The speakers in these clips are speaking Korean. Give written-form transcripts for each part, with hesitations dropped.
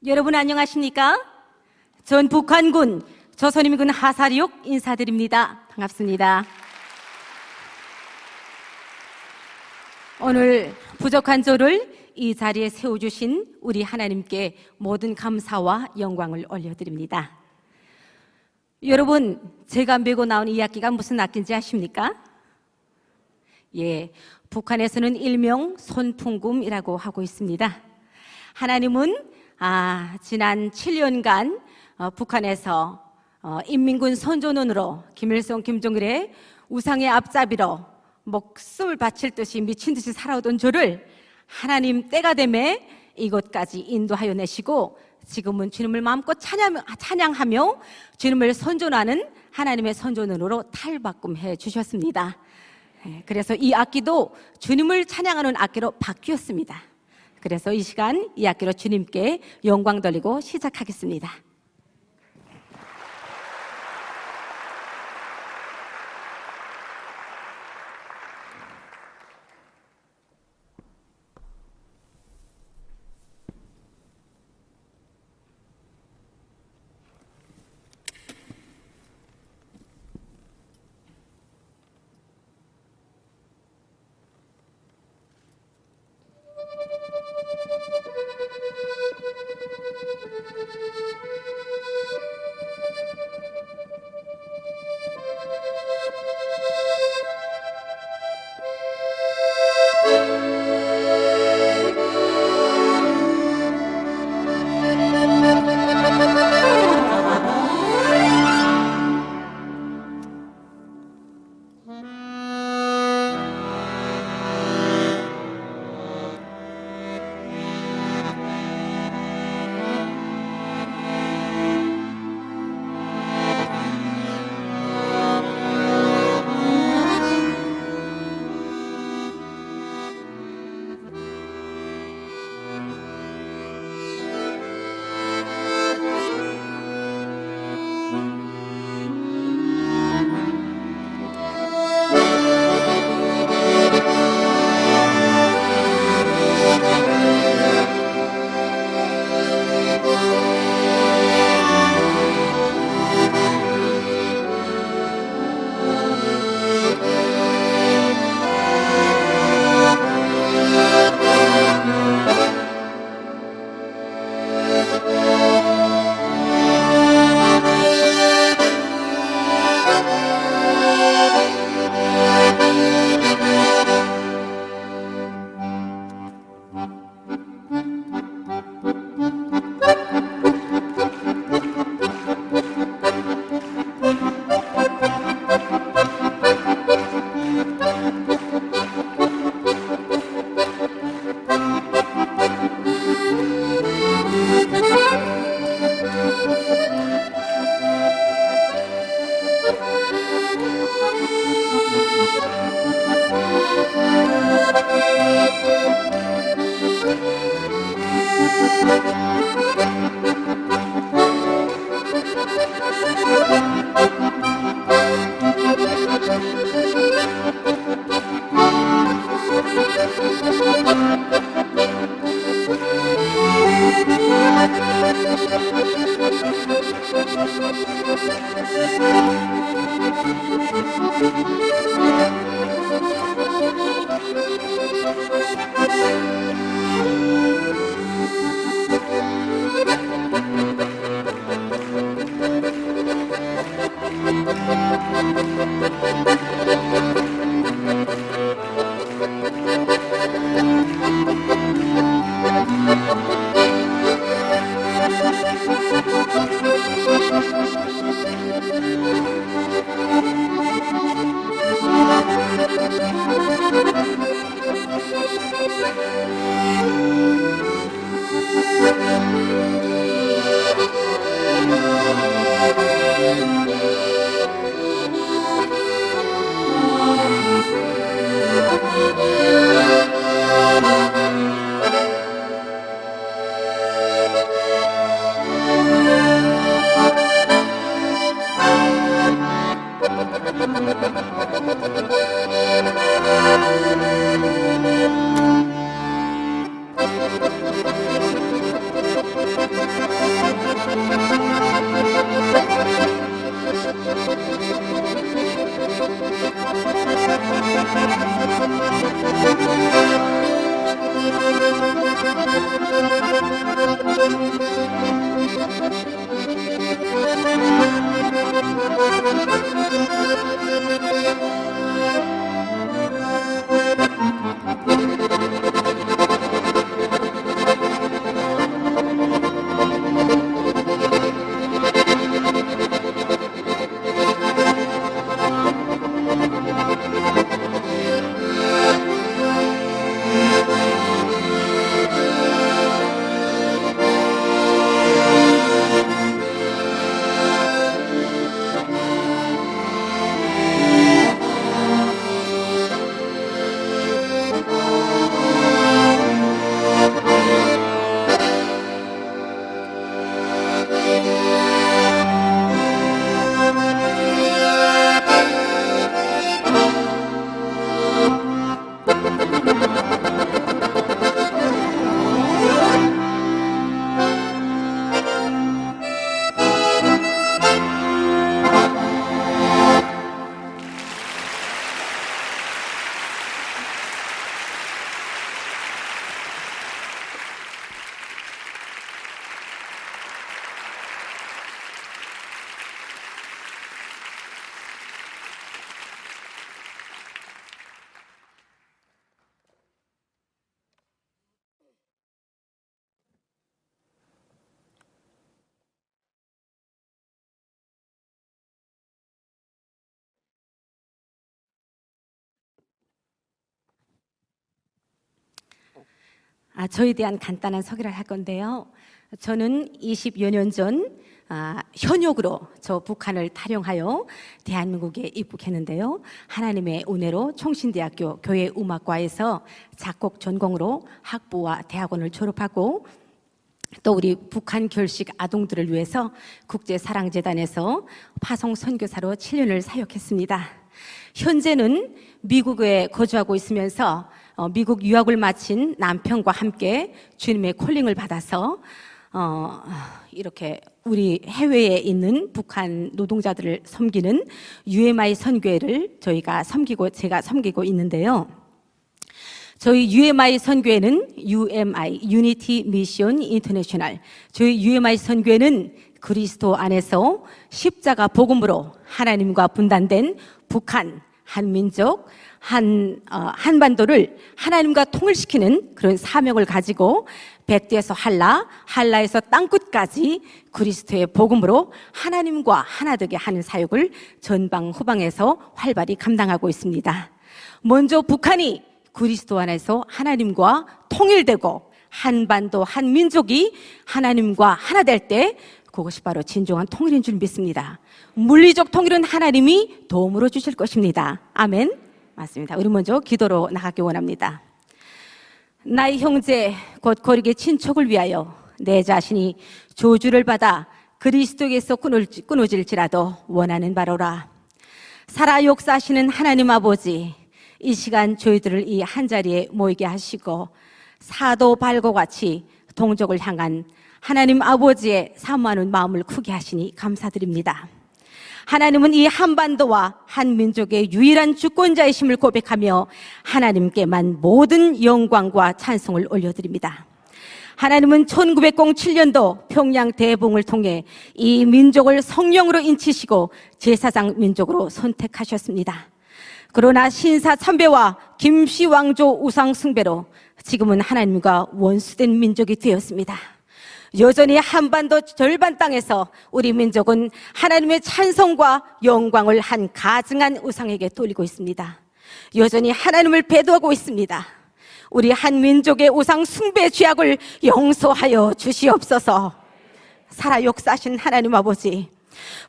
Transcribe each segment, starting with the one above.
여러분 안녕하십니까? 전 북한군 조선인민군 하사리옥 인사드립니다. 반갑습니다. 오늘 부족한 저를 이 자리에 세워주신 우리 하나님께 모든 감사와 영광을 올려드립니다. 여러분, 제가 메고 나온 이 악기가 무슨 악기인지 아십니까? 북한에서는 일명 손풍금이라고 하고 있습니다. 하나님은 지난 7년간 북한에서 인민군 선조눈으로 김일성, 김정일의 우상의 앞잡이로 목숨을 바칠 듯이 미친 듯이 살아오던 저를 하나님 때가 되매 이곳까지 인도하여 내시고 지금은 주님을 마음껏 찬양하며 주님을 선존하는 하나님의 선조눈으로 탈바꿈해 주셨습니다. 그래서 이 악기도 주님을 찬양하는 악기로 바뀌었습니다. 그래서 이 시간 이 악기로 주님께 영광 돌리고 시작하겠습니다. 저에 대한 간단한 소개를 할 건데요. 저는 20여 년 전 현역으로 저 북한을 탈영하여 대한민국에 입국했는데요. 하나님의 은혜로 총신대학교 교회음악과에서 작곡 전공으로 학부와 대학원을 졸업하고 또 우리 북한 결식 아동들을 위해서 국제사랑재단에서 파송 선교사로 7년을 사역했습니다. 현재는 미국에 거주하고 있으면서 미국 유학을 마친 남편과 함께 주님의 콜링을 받아서 이렇게 우리 해외에 있는 북한 노동자들을 섬기는 UMI 선교회를 제가 섬기고 있는데요. 저희 UMI 선교회는 UMI Unity Mission International. 저희 UMI 선교회는 그리스도 안에서 십자가 복음으로 하나님과 분단된 북한, 한민족, 한반도를 하나님과 통일시키는 그런 사명을 가지고 백두에서 한라에서 땅끝까지 그리스도의 복음으로 하나님과 하나 되게 하는 사역을 전방후방에서 활발히 감당하고 있습니다. 먼저 북한이 그리스도 안에서 하나님과 통일되고 한반도 한민족이 하나님과 하나 될 때 그것이 바로 진정한 통일인 줄 믿습니다. 물리적 통일은 하나님이 도움으로 주실 것입니다. 아멘. 맞습니다. 우리 먼저 기도로 나가기 원합니다. 나의 형제 곧 거리게 친척을 위하여 내 자신이 저주를 받아 그리스도에서 끊어질지라도 원하는 바로라. 살아 역사하시는 하나님 아버지, 이 시간 저희들을 이 한자리에 모이게 하시고 사도 발과 같이 동족을 향한 하나님 아버지의 사모하는 마음을 크게 하시니 감사드립니다. 하나님은 이 한반도와 한민족의 유일한 주권자이심을 고백하며 하나님께만 모든 영광과 찬송을 올려드립니다. 하나님은 1907년도 평양 대봉을 통해 이 민족을 성령으로 인치시고 제사장 민족으로 선택하셨습니다. 그러나 신사 참배와 김씨 왕조 우상 숭배로 지금은 하나님과 원수된 민족이 되었습니다. 여전히 한반도 절반 땅에서 우리 민족은 하나님의 찬송과 영광을 한 가증한 우상에게 돌리고 있습니다. 여전히 하나님을 배도하고 있습니다. 우리 한 민족의 우상 숭배 죄악을 용서하여 주시옵소서. 살아 역사하신 하나님 아버지,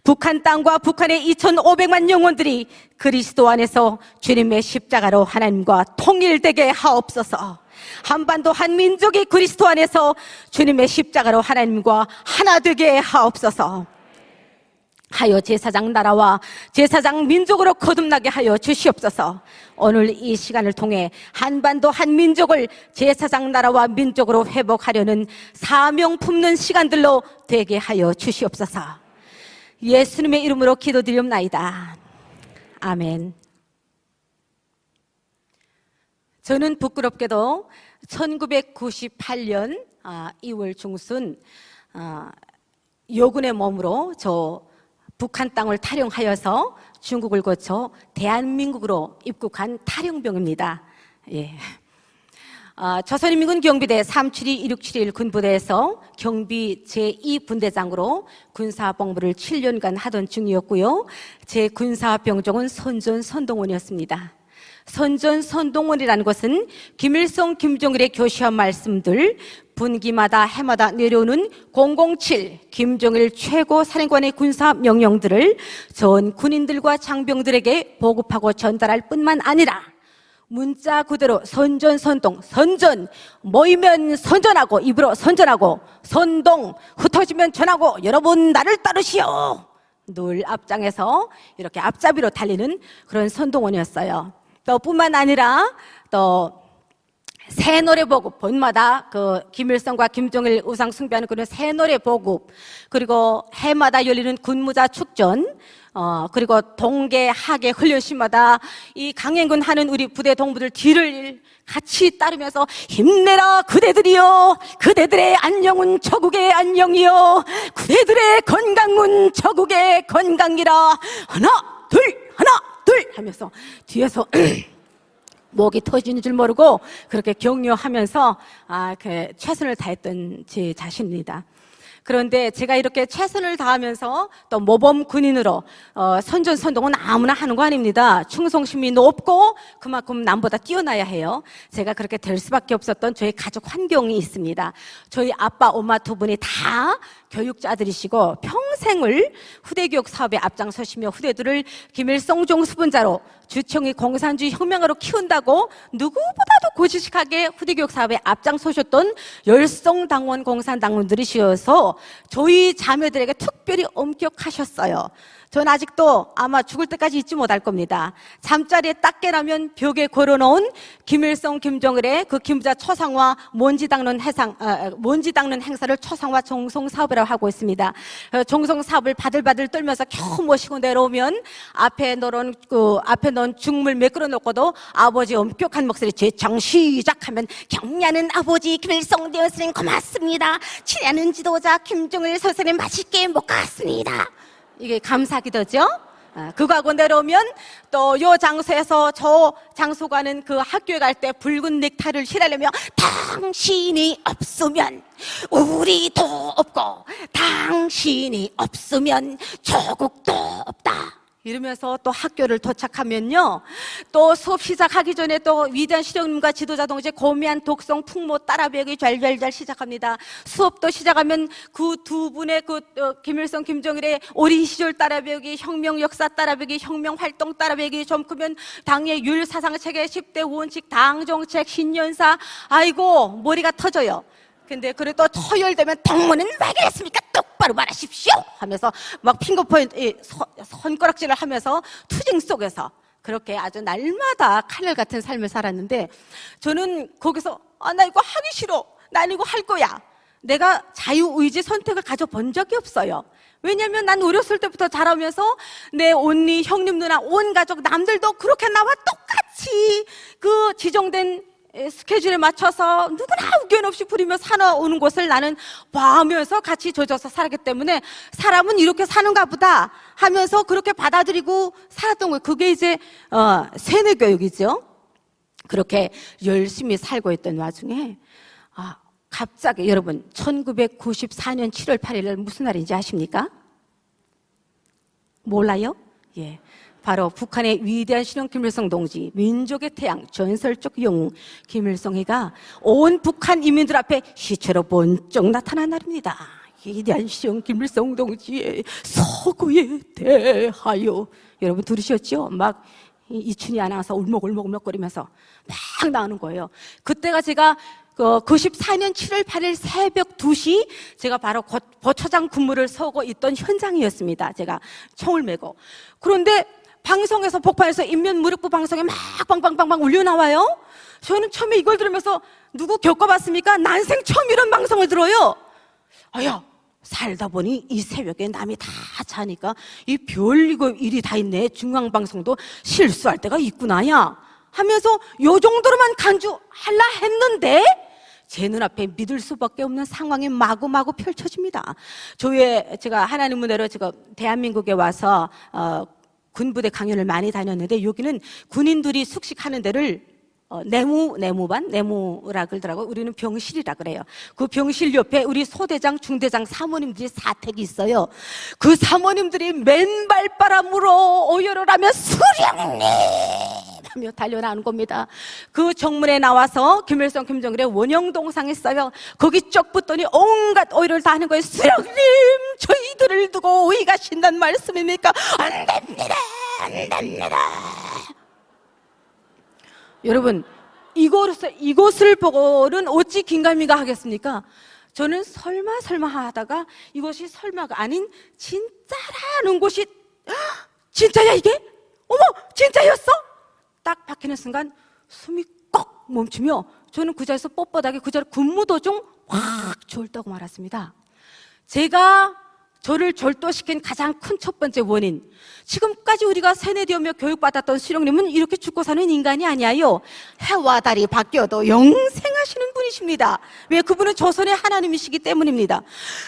북한 땅과 북한의 2,500만 영혼들이 그리스도 안에서 주님의 십자가로 하나님과 통일되게 하옵소서. 한반도 한민족이 그리스도 안에서 주님의 십자가로 하나님과 하나 되게 하옵소서. 하여 제사장 나라와 제사장 민족으로 거듭나게 하여 주시옵소서. 오늘 이 시간을 통해 한반도 한민족을 제사장 나라와 민족으로 회복하려는 사명 품는 시간들로 되게 하여 주시옵소서. 예수님의 이름으로 기도드리옵나이다. 아멘. 저는 부끄럽게도 1998년 2월 중순 여군의 몸으로 저 북한 땅을 탈영하여서 중국을 거쳐 대한민국으로 입국한 탈영병입니다. 예. 조선인민군 경비대 372-1671 군부대에서 경비 제2분대장으로 군사복무를 7년간 하던 중이었고요. 제 군사병종은 선전선동원이었습니다. 선전선동원이라는 것은 김일성, 김정일의 교시한 말씀들, 분기마다 해마다 내려오는 007 김정일 최고 사령관의 군사 명령들을 전 군인들과 장병들에게 보급하고 전달할 뿐만 아니라 문자 그대로 선전선동, 선전 모이면 선전하고 입으로 선전하고 선동 흩어지면 전하고 여러분 나를 따르시오. 늘 앞장에서 이렇게 앞잡이로 달리는 그런 선동원이었어요. 또 뿐만 아니라 또 새 노래 보급, 봄마다 그 김일성과 김정일 우상 숭배하는 그런 새 노래 보급, 그리고 해마다 열리는 군무자 축전, 그리고 동계 하계 훈련시마다 이 강행군 하는 우리 부대 동부들 뒤를 같이 따르면서 힘내라 그대들이여, 그대들의 안녕은 저국의 안녕이여, 그대들의 건강은 저국의 건강이라, 하나 둘 하면서 뒤에서 목이 터지는 줄 모르고 그렇게 격려하면서 최선을 다했던 제 자신입니다. 그런데 제가 이렇게 최선을 다하면서 또 모범 군인으로 선전선동은 아무나 하는 거 아닙니다. 충성심이 높고 그만큼 남보다 뛰어나야 해요. 제가 그렇게 될 수밖에 없었던 저희 가족 환경이 있습니다. 저희 아빠, 엄마 두 분이 다 교육자들이시고 평생을 후대교육 사업에 앞장서시며 후대들을 김일성 수분자로 주총이 공산주의 혁명으로 키운다고 누구보다도 고지식하게 후대교육 사업에 앞장서셨던 열성당원 공산당원들이시어서 저희 자매들에게 특별히 엄격하셨어요. 전 아직도 아마 죽을 때까지 잊지 못할 겁니다. 잠자리에 딱 깨나면 벽에 걸어놓은 김일성, 김정일의 그 김부자 초상화 먼지 닦는 행사를 초상화 정성 사업이라고 하고 있습니다. 정성 사업을 바들바들 떨면서 겨우 모시고 내려오면 앞에 놓은 죽물 매끄러 놓고도 아버지 엄격한 목소리 제창 시작하면 경례하는 아버지 김일성 대원스님 고맙습니다. 친애하는 지도자 김정일 선생님 맛있게 먹었습니다. 이게 감사기도죠. 그거 하고 내려오면 또 요 장소에서 저 장소 가는 그 학교에 갈 때 붉은 넥타이를 휘날리며 당신이 없으면 우리도 없고 당신이 없으면 조국도 없다. 이러면서 또 학교를 도착하면요, 또 수업 시작하기 전에 또 위대한 시령님과 지도자 동지의 고미한 독성 풍모 따라 배우기 잘잘잘 시작합니다. 수업도 시작하면 그 두 분의 김일성, 김정일의 어린 시절 따라 배우기, 혁명 역사 따라 배우기, 혁명 활동 따라 배우기, 좀 크면 당의 율 사상체계 10대 원칙, 당 정책, 신년사, 아이고 머리가 터져요. 근데 그래도 토요일 되면 당무는 왜 그랬습니까? 똑바로 말하십시오 하면서 막 핑거포인트 손가락질을 하면서 투쟁 속에서 그렇게 아주 날마다 칼날 같은 삶을 살았는데, 저는 거기서 나 이거 하기 싫어, 난 이거 할 거야, 내가 자유의지 선택을 가져본 적이 없어요. 왜냐하면 난 어렸을 때부터 자라면서 내 언니, 형님, 누나, 온 가족 남들도 그렇게 나와 똑같이 그 지정된 스케줄에 맞춰서 누구나 의견 없이 부리며 살아오는 것을 나는 봐하면서 같이 젖어서 살았기 때문에 사람은 이렇게 사는가 보다 하면서 그렇게 받아들이고 살았던 거예요. 그게 이제 세뇌교육이죠. 그렇게 열심히 살고 있던 와중에 갑자기 여러분 1994년 7월 8일 무슨 날인지 아십니까? 몰라요? 예. 바로 북한의 위대한 실용 김일성 동지, 민족의 태양, 전설적 영웅 김일성이가 온 북한 인민들 앞에 시체로 번쩍 나타난 날입니다. 위대한 실용 김일성 동지의 서구에 대하여. 여러분 들으셨죠? 막 이춘희 아나운서 울먹울먹거리면서 막 나오는 거예요. 그때가 제가 94년 7월 8일 새벽 2시 제가 바로 고초장 근무를 서고 있던 현장이었습니다. 제가 총을 메고. 그런데 방송에서 폭발해서 인면무력부 방송에 막 빵빵빵빵 울려 나와요. 저는 처음에 이걸 들으면서 누구 겪어봤습니까? 난생 처음 이런 방송을 들어요. 아야, 살다 보니 이 새벽에 남이 다 자니까 이 별이고 일이 다 있네. 중앙방송도 실수할 때가 있구나야 하면서 요 정도로만 간주할라 했는데 제 눈앞에 믿을 수밖에 없는 상황이 마구마구 펼쳐집니다. 제가 하나님 은혜로 제가 대한민국에 와서 군부대 강연을 많이 다녔는데, 여기는 군인들이 숙식하는 데를 내무라 그러더라고요. 우리는 병실이라 그래요. 그 병실 옆에 우리 소대장, 중대장, 사모님들이 사택이 있어요. 그 사모님들이 맨발바람으로 오열을 하며 수령님 하며 달려나오는 겁니다. 그 정문에 나와서 김일성, 김정일의 원형동상에 쌓여 거기 쩍 붙더니 온갖 오열을 다 하는 거예요. 수령님, 저희들을 두고 어디 가신단 말씀입니까? 안 됩니다, 안 됩니다. 여러분, 이것을 보고는 어찌 긴가민가 하겠습니까? 저는 설마 하다가 이것이 설마가 아닌 진짜라는 것이, 진짜야 이게? 어머, 진짜였어? 딱 박히는 순간 숨이 꼭 멈추며 저는 그 자리에서 뻣뻣하게 그 자리 근무 도중 확 졸다고 말았습니다. 제가 저를 절도시킨 가장 큰 첫 번째 원인, 지금까지 우리가 세뇌되며 교육받았던 수령님은 이렇게 죽고 사는 인간이 아니에요. 해와 달이 바뀌어도 영생하시는 분이십니다. 왜? 그분은 조선의 하나님이시기 때문입니다.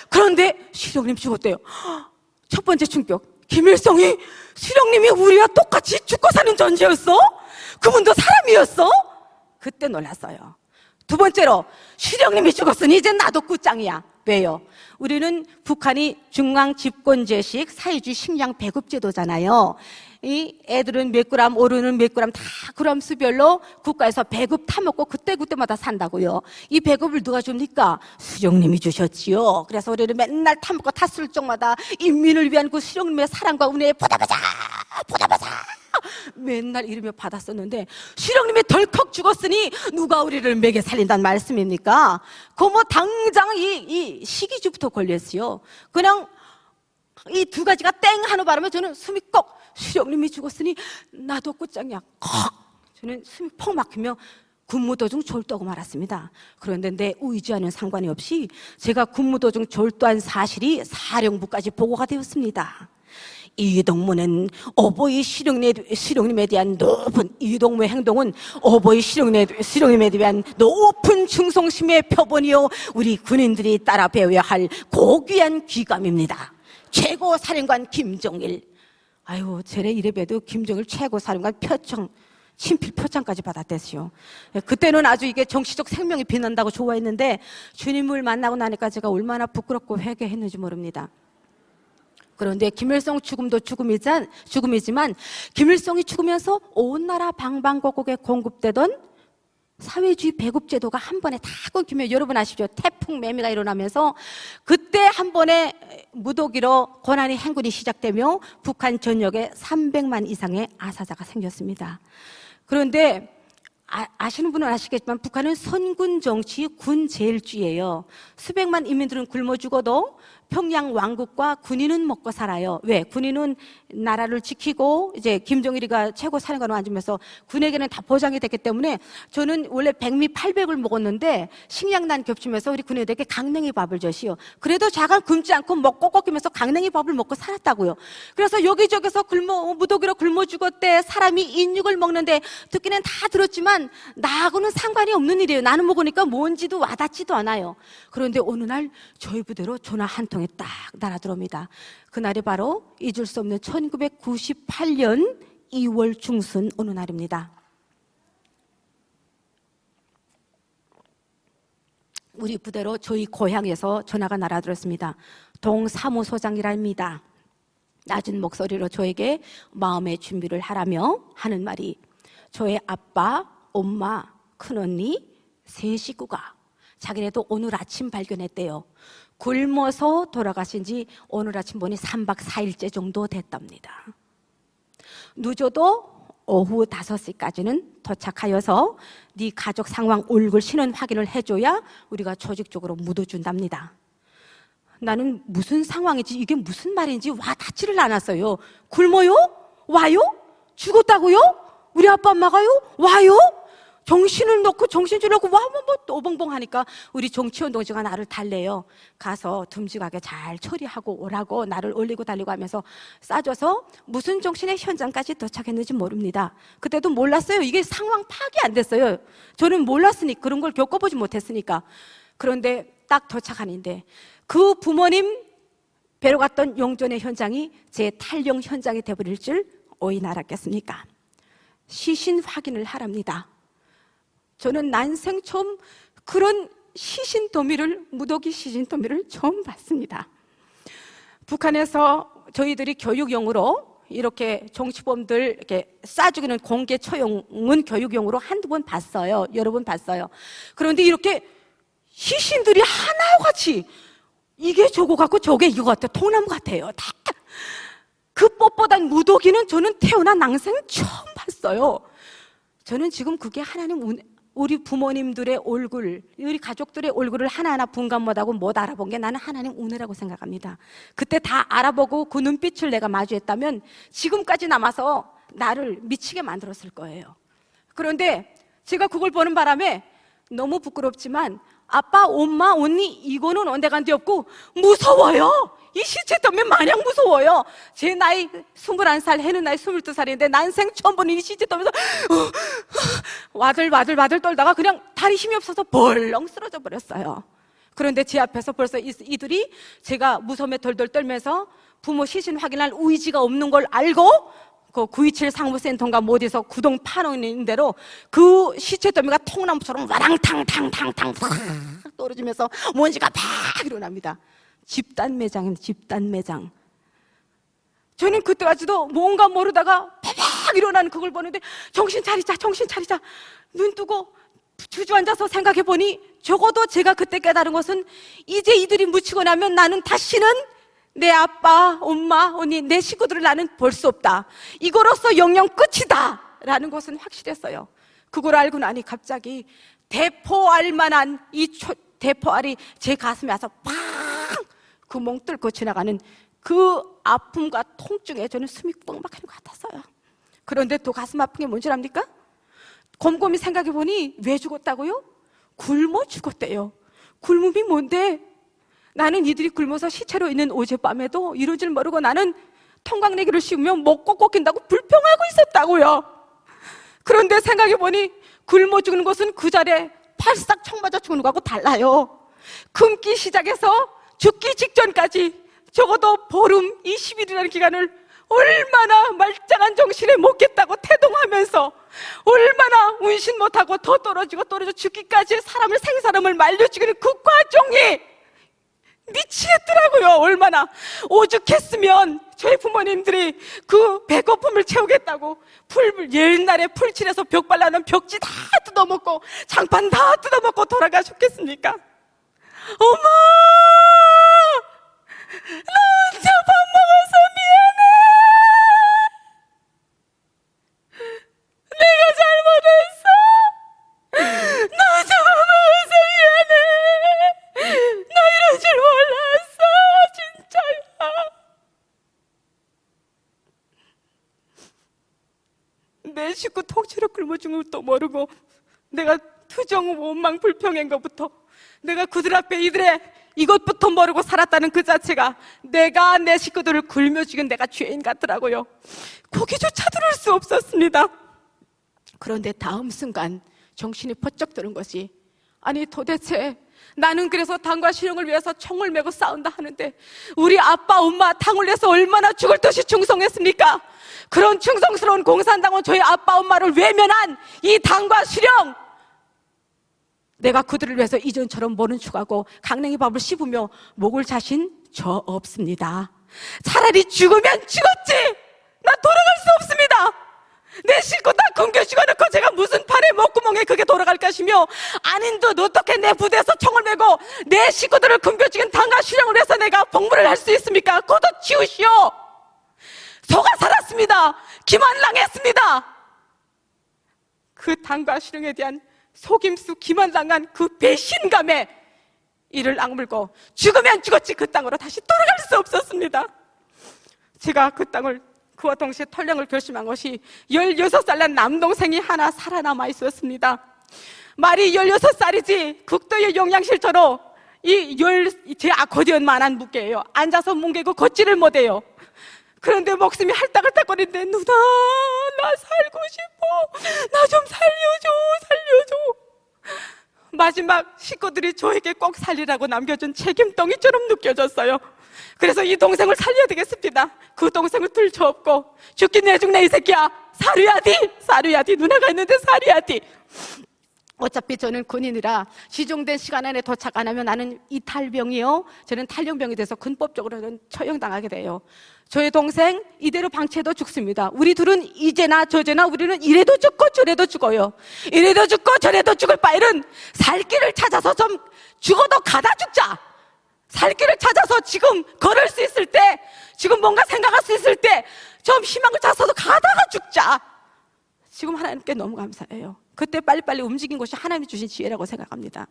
그런데 수령님 죽었대요. 첫 번째 충격, 김일성이 수령님이 우리와 똑같이 죽고 사는 존재였어? 그분도 사람이었어? 그때 놀랐어요. 두 번째로, 수령님이 죽었으니 이제 나도 끝장이야. 왜요? 우리는 북한이 중앙 집권제식 사회주의 식량 배급 제도잖아요. 이 애들은 몇 그램, 어른은 몇 그램 다 그램 수별로 국가에서 배급 타먹고 그때마다 산다고요. 이 배급을 누가 줍니까? 수령님이 주셨지요. 그래서 우리는 맨날 타먹고 탔을 적마다 인민을 위한 그 수령님의 사랑과 은혜에 보답하자 맨날 이러며 받았었는데, 수령님이 덜컥 죽었으니 누가 우리를 먹여 살린다는 말씀입니까? 그 뭐 당장 이 시기주부터 걸렸어요. 그냥 이 두 가지가 땡 하는 바람에 저는 숨이 꺽, 수령님이 죽었으니 나도 끝장이야 컥, 저는 숨이 퍽 막히며 군무도중 졸도하고 말았습니다. 그런데 내 의지와는 상관이 없이 제가 군무도중 졸도한 사실이 사령부까지 보고가 되었습니다. 이동무는 어버이 수령님에 대한 높은, 이동무의 행동은 어버이 수령님에 대한 높은 충성심의 표본이요, 우리 군인들이 따라 배워야 할 고귀한 귀감입니다. 최고 사령관 김정일. 아유, 제래 이래봬도 김정일 최고 사령관 표창, 친필 표창까지 받았댔어요. 그때는 아주 이게 정치적 생명이 빛난다고 좋아했는데 주님을 만나고 나니까 제가 얼마나 부끄럽고 회개했는지 모릅니다. 그런데 김일성 죽음도 죽음이지만 김일성이 죽으면서 온 나라 방방곡곡에 공급되던 사회주의 배급제도가 한 번에 다 끊기며, 여러분 아시죠? 태풍 매미가 일어나면서 그때 한 번에 무더기로 고난의 행군이 시작되며 북한 전역에 300만 이상의 아사자가 생겼습니다. 그런데 아시는 분은 아시겠지만 북한은 선군 정치, 군제일주의예요. 수백만 인민들은 굶어 죽어도 평양 왕국과 군인은 먹고 살아요. 왜? 군인은 나라를 지키고 이제 김정일이가 최고 사령관으로 앉으면서 군에게는 다 보장이 됐기 때문에, 저는 원래 백미 800을 먹었는데 식량난 겹치면서 우리 군인들에게 강냉이 밥을 줬어요. 그래도 자가 굶지 않고 먹고 꺾이면서 강냉이 밥을 먹고 살았다고요. 그래서 여기저기서 무더기로 굶어 죽었대, 사람이 인육을 먹는데 듣기는 다 들었지만 나하고는 상관이 없는 일이에요. 나는 먹으니까 뭔지도 와닿지도 않아요. 그런데 어느 날 저희 부대로 전화 한 통이 딱 날아들어옵니다. 그날이 바로 잊을 수 없는 1998년 2월 중순 어느 날입니다. 우리 부대로 저희 고향에서 전화가 날아들었습니다. 동사무소장이랍니다. 낮은 목소리로 저에게 마음의 준비를 하라며 하는 말이, 저의 아빠, 엄마, 큰언니, 세 식구가 자기네도 오늘 아침 발견했대요. 굶어서 돌아가신 지 오늘 아침 보니 3박 4일째 정도 됐답니다. 늦어도 오후 5시까지는 도착하여서 네 가족 상황 얼굴 신원 확인을 해줘야 우리가 조직적으로 묻어준답니다. 나는 무슨 상황인지, 이게 무슨 말인지 와닿지를 않았어요. 굶어요? 와요? 죽었다고요? 우리 아빠 엄마가요? 와요? 정신을 놓고 정신줄 놓고 와뭐 오벙벙 하니까 우리 정치원 동지가 나를 달래요. 가서 듬직하게 잘 처리하고 오라고 나를 올리고 달리고 하면서 싸줘서 무슨 정신의 현장까지 도착했는지 모릅니다. 그때도 몰랐어요. 이게 상황 파악이 안 됐어요. 저는 몰랐으니, 그런 걸 겪어보지 못했으니까. 그런데 딱 도착하는데 그 부모님 뵈러 갔던 용전의 현장이 제 탈영 현장이 돼버릴 줄 어인 알았겠습니까? 시신 확인을 하랍니다. 저는 난생 처음 그런 시신 더미를, 무더기 시신 더미를 처음 봤습니다. 북한에서 저희들이 교육용으로 이렇게 정치범들 이렇게 쏴 죽이는 공개 처형은 교육용으로 한두 번 봤어요. 여러 번 봤어요. 그런데 이렇게 시신들이 하나같이 이게 저거 같고 저게 이거 같아요. 통나무 같아요. 다. 그 뻣뻣한 무더기는 저는 태어난 난생 처음 봤어요. 저는 지금 그게 하나님, 우리 부모님들의 얼굴, 우리 가족들의 얼굴을 하나하나 분간 못하고 못 알아본 게 나는 하나님 은혜라고 생각합니다. 그때 다 알아보고 그 눈빛을 내가 마주했다면 지금까지 남아서 나를 미치게 만들었을 거예요. 그런데 제가 그걸 보는 바람에 너무 부끄럽지만 아빠, 엄마, 언니 이거는 언제간데 없고 무서워요. 이 시체 때문에 마냥 무서워요. 제 나이 21살, 해는 나이 22살인데 난생 처음 보는 이 시체 때문에 와들와들 떨다가 그냥 다리 힘이 없어서 벌렁 쓰러져 버렸어요. 그런데 제 앞에서 벌써 이들이 제가 무서움에 덜덜 떨면서 부모 시신 확인할 의지가 없는 걸 알고 그 927 상무센터인가 뭐 어디서 구동 파놓는 대로 그 시체 더미가 통나무처럼 와랑탕탕탕탕 팍 떨어지면서 먼지가 막 일어납니다. 집단 매장입니다. 집단 매장. 저는 그때까지도 뭔가 모르다가 팍 일어나는 그걸 보는데 정신 차리자, 정신 차리자. 눈 뜨고 주저앉아서 생각해보니 적어도 제가 그때 깨달은 것은 이제 이들이 묻히고 나면 나는 다시는 내 아빠, 엄마, 언니, 내 식구들을 나는 볼 수 없다. 이거로서 영영 끝이다 라는 것은 확실했어요. 그걸 알고 나니 갑자기 대포알 만한 대포알이 제 가슴에 와서 팡 구멍 뚫고 지나가는 그 아픔과 통증에 저는 숨이 뻥 막히는 것 같았어요. 그런데 또 가슴 아픈 게 뭔지 압니까? 곰곰이 생각해보니 왜 죽었다고요? 굶어 죽었대요. 굶음이 뭔데? 나는 이들이 굶어서 시체로 있는 어젯밤에도 이럴 줄 모르고 나는 통각내기를 씌우며 먹고 꺾인다고 불평하고 있었다고요. 그런데 생각해보니 굶어 죽는 것은 그 자리에 팔싹 총 맞아 죽는 거하고 달라요. 굶기 시작해서 죽기 직전까지 적어도 보름 20일이라는 기간을 얼마나 말짱한 정신에 먹겠다고 태동하면서 얼마나 운신 못하고 더 떨어지고 떨어져 죽기까지 생사람을 말려 죽이는 그 과정이 미치겠더라고요. 얼마나 오죽했으면 저희 부모님들이 그 배고픔을 채우겠다고 옛날에 풀칠해서 벽 발라놓은 벽지 다 뜯어먹고 장판 다 뜯어먹고 돌아가셨겠습니까? 엄마! 나 혼자 밥 먹어서 미안해. 내가 잘못했어. 나 혼자 밥 먹어서 미안해. 나 이럴 줄 몰랐어. 진짜야. 내 식구 통째로 굶어 죽는 것도 모르고 내가 투정 원망 불평한 것부터 내가 그들 앞에 이들의 이것부터 모르고 살았다는 그 자체가 내가 내 식구들을 굶어 죽인 내가 죄인 같더라고요. 고개조차 들을 수 없었습니다. 그런데 다음 순간 정신이 번쩍 드는 것이 아니 도대체 나는 그래서 당과 실형을 위해서 총을 메고 싸운다 하는데 우리 아빠 엄마 당을 내서 얼마나 죽을 듯이 충성했습니까? 그런 충성스러운 공산당은 저희 아빠 엄마를 외면한 이 당과 실형, 내가 그들을 위해서 이전처럼 모른 척하고 강냉이 밥을 씹으며 먹을 자신 저 없습니다. 차라리 죽으면 죽었지 나 돌아갈 수 없습니다. 내 식구 다 굶겨 죽여놓고 제가 무슨 팔에 목구멍에 그게 돌아갈 것이며 아닌 듯 어떻게 내 부대에서 총을 메고 내 식구들을 굶겨 죽인 당과 실형을 위해서 내가 복무를 할 수 있습니까? 걷어 치우시오. 속아 살았습니다. 기만당했습니다. 그 당과 실형에 대한 속임수 기만당한 그 배신감에 이를 악물고 죽으면 죽었지 그 땅으로 다시 돌아갈 수 없었습니다. 제가 그 땅을 그와 동시에 털령을 결심한 것이 16살 난 남동생이 하나 살아남아 있었습니다. 말이 16살이지 국도의 영양실처럼 제 아코디언만한 무게예요. 앉아서 뭉개고 걷지를 못해요. 그런데 목숨이 할딱할딱거리는데 누나 나 살고 싶어. 나 좀 살려줘. 마지막 식구들이 저에게 꼭 살리라고 남겨준 책임덩이처럼 느껴졌어요. 그래서 이 동생을 살려야 되겠습니다. 그 동생을 들쳐업고 죽긴 내 죽네 이 새끼야. 사료야디 누나가 있는데 사료야디. 어차피 저는 군인이라 지정된 시간 안에 도착 안 하면 나는 이탈병이요. 저는 탈영병이 돼서 군법적으로는 처형당하게 돼요. 저의 동생 이대로 방치해도 죽습니다. 우리 둘은 이제나 저제나 우리는 이래도 죽고 저래도 죽어요. 이래도 죽고 저래도 죽을 바에는 살 길을 찾아서 좀 죽어도 가다 죽자. 살 길을 찾아서 지금 걸을 수 있을 때, 지금 뭔가 생각할 수 있을 때 좀 희망을 찾아서 가다가 죽자. 지금 하나님께 너무 감사해요. 그때 빨리빨리 움직인 것이 하나님이 주신 지혜라고 생각합니다.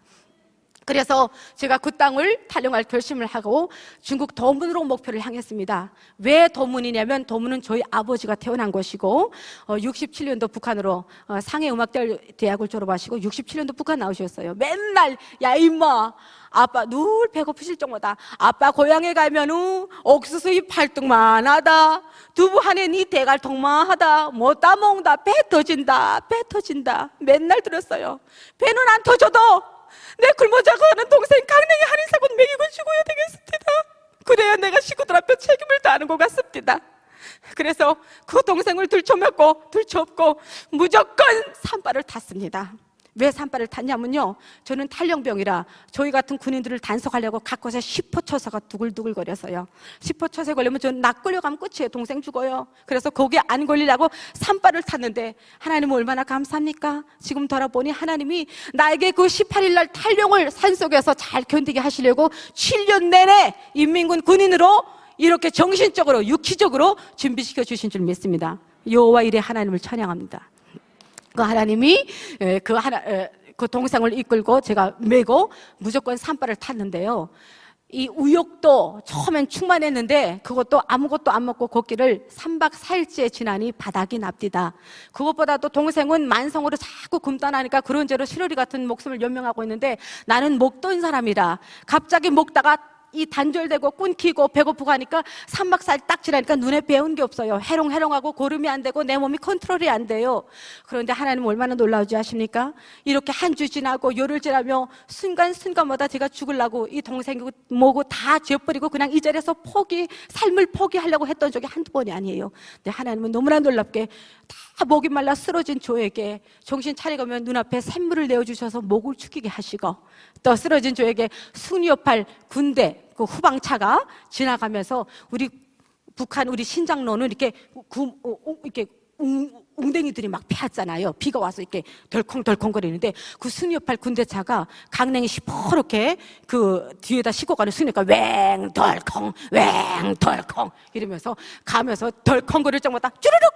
그래서 제가 그 땅을 탈영할 결심을 하고 중국 도문으로 목표를 향했습니다. 왜 도문이냐면 도문은 저희 아버지가 태어난 곳이고 67년도 북한으로 상해음악대학을 졸업하시고 67년도 북한 나오셨어요. 맨날 야 임마 아빠 늘 배고프실 정도다. 아빠 고향에 가면은 옥수수잎 팔뚝만 하다. 두부 한에 니 대갈통만 하다. 뭐 따먹다 배 터진다. 맨날 들었어요. 배는 안 터져도 내 굶어자고 하는 동생 강냉이 한 인사군 먹이고 죽어야 되겠습니다. 그래야 내가 식구들 앞에 책임을 다하는 것 같습니다. 그래서 그 동생을 들쳐먹고 무조건 산발을 탔습니다. 왜 산발을 탔냐면요, 저는 탈영병이라 저희 같은 군인들을 단속하려고 각 곳에 10호 처사가 두글두글거려서요. 10호 처사에 걸리면 저는 낙 걸려가면 끝이에요. 동생 죽어요. 그래서 거기에 안 걸리려고 산발을 탔는데 하나님은 얼마나 감사합니까? 지금 돌아보니 하나님이 나에게 그 18일 날 탈영을 산속에서 잘 견디게 하시려고 7년 내내 인민군 군인으로 이렇게 정신적으로 육체적으로 준비시켜 주신 줄 믿습니다. 여호와 일의 하나님을 찬양합니다. 그 하나님이 그 동생을 이끌고 제가 메고 무조건 산발을 탔는데요, 이 우욕도 처음엔 충만했는데 그것도 아무것도 안 먹고 걷기를 3박 4일째 지나니 바닥이 납디다. 그것보다도 동생은 만성으로 자꾸 금단하니까 그런 죄로 시러리 같은 목숨을 연명하고 있는데 나는 목돈 사람이라 갑자기 먹다가 이 단절되고 끊기고 배고프고 하니까 3박 4일 딱 지나니까 눈에 배운 게 없어요. 해롱해롱하고 고름이 안 되고 내 몸이 컨트롤이 안 돼요. 그런데 하나님 얼마나 놀라우지 아십니까? 이렇게 한 주 지나고 열흘 지나며 순간순간마다 제가 죽으려고 이 동생이고 뭐고 다 죄버리고 그냥 이 자리에서 삶을 포기하려고 했던 적이 한두 번이 아니에요. 근데 하나님은 너무나 놀랍게 다 목이 말라 쓰러진 조에게 정신 차리고면 눈앞에 샘물을 내어주셔서 목을 축이게 하시고, 또 쓰러진 조에게 순위업할 군대 그 후방차가 지나가면서 우리 북한 우리 신장로는 이렇게 웅댕이들이 막 피었잖아요. 비가 와서 이렇게 덜컹덜컹거리는데 그 순위업할 군대차가 강냉이 시퍼렇게 그 뒤에다 싣고 가는 순위가 웽덜컹 웽덜컹 이러면서 가면서 덜컹거릴 적마다 쭈르륵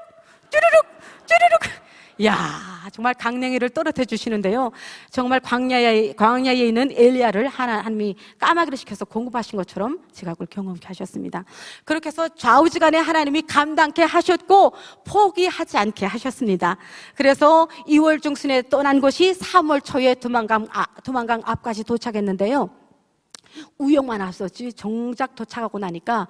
쭈르륵 쭈르륵. 야, 정말 강냉이를 떨어뜨려 주시는데요, 정말 광야에 있는 엘리야를 하나님이 까마귀를 시켜서 공급하신 것처럼 제가 그걸 경험케 하셨습니다. 그렇게 해서 좌우지간에 하나님이 감당케 하셨고 포기하지 않게 하셨습니다. 그래서 2월 중순에 떠난 곳이 3월 초에 두만강 앞까지 도착했는데요, 우영만 앞섰지 정작 도착하고 나니까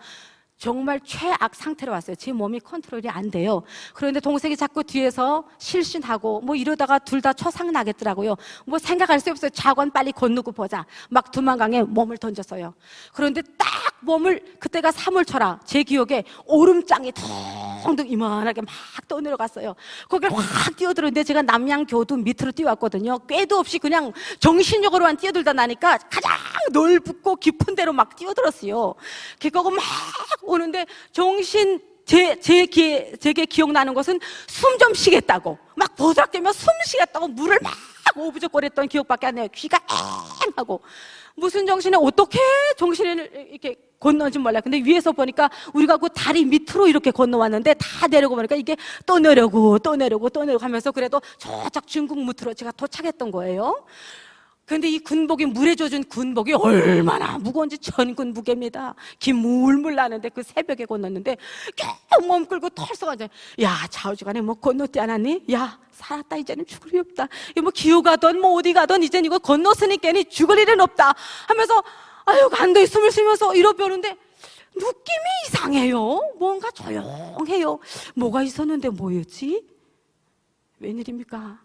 정말 최악 상태로 왔어요. 제 몸이 컨트롤이 안 돼요. 그런데 동생이 자꾸 뒤에서 실신하고 뭐 이러다가 둘 다 초상 나겠더라고요. 뭐 생각할 수 없어요. 차관 빨리 건너고 보자. 막 두만강에 몸을 던졌어요. 그런데 딱 몸을, 그때가 3월 초라 제 기억에 오름장이 텅텅 이만하게 막 떠내려갔어요. 거기를 확 뛰어들었는데 제가 남양교도 밑으로 뛰어왔거든요. 꾀도 없이 그냥 정신력으로만 뛰어들다 나니까 가장 넓고 깊은 데로 막 뛰어들었어요. 그거고 막 오는데 제게 기억나는 것은 숨 좀 쉬겠다고 막 보닥대며 숨 쉬겠다고 물을 막 오부적거렸던 기억밖에 안 나요. 귀가 앵하고 무슨 정신에 어떻게 정신을 이렇게 건너는지 몰라요. 근데 위에서 보니까 우리가 그 다리 밑으로 이렇게 건너왔는데 다 내려고 보니까 이게 또 내려고 하면서 그래도 저쪽 중국 무트로 제가 도착했던 거예요. 근데 이 군복이, 물에 젖은 군복이 얼마나 무거운지 천군 무게입니다. 기 물물 나는데 그 새벽에 건넜는데 계속 몸 끌고 털썩하죠. 야, 좌우지간에 뭐 건넜지 않았니? 야, 살았다. 이제는 죽을 일 없다. 뭐 기후 가던 뭐 어디 가던 이젠 이거 건넜으니까니 죽을 일은 없다 하면서 아유 간도히 숨을 쉬면서 이러려는데 느낌이 이상해요. 뭔가 조용해요. 뭐가 있었는데 뭐였지? 웬일입니까?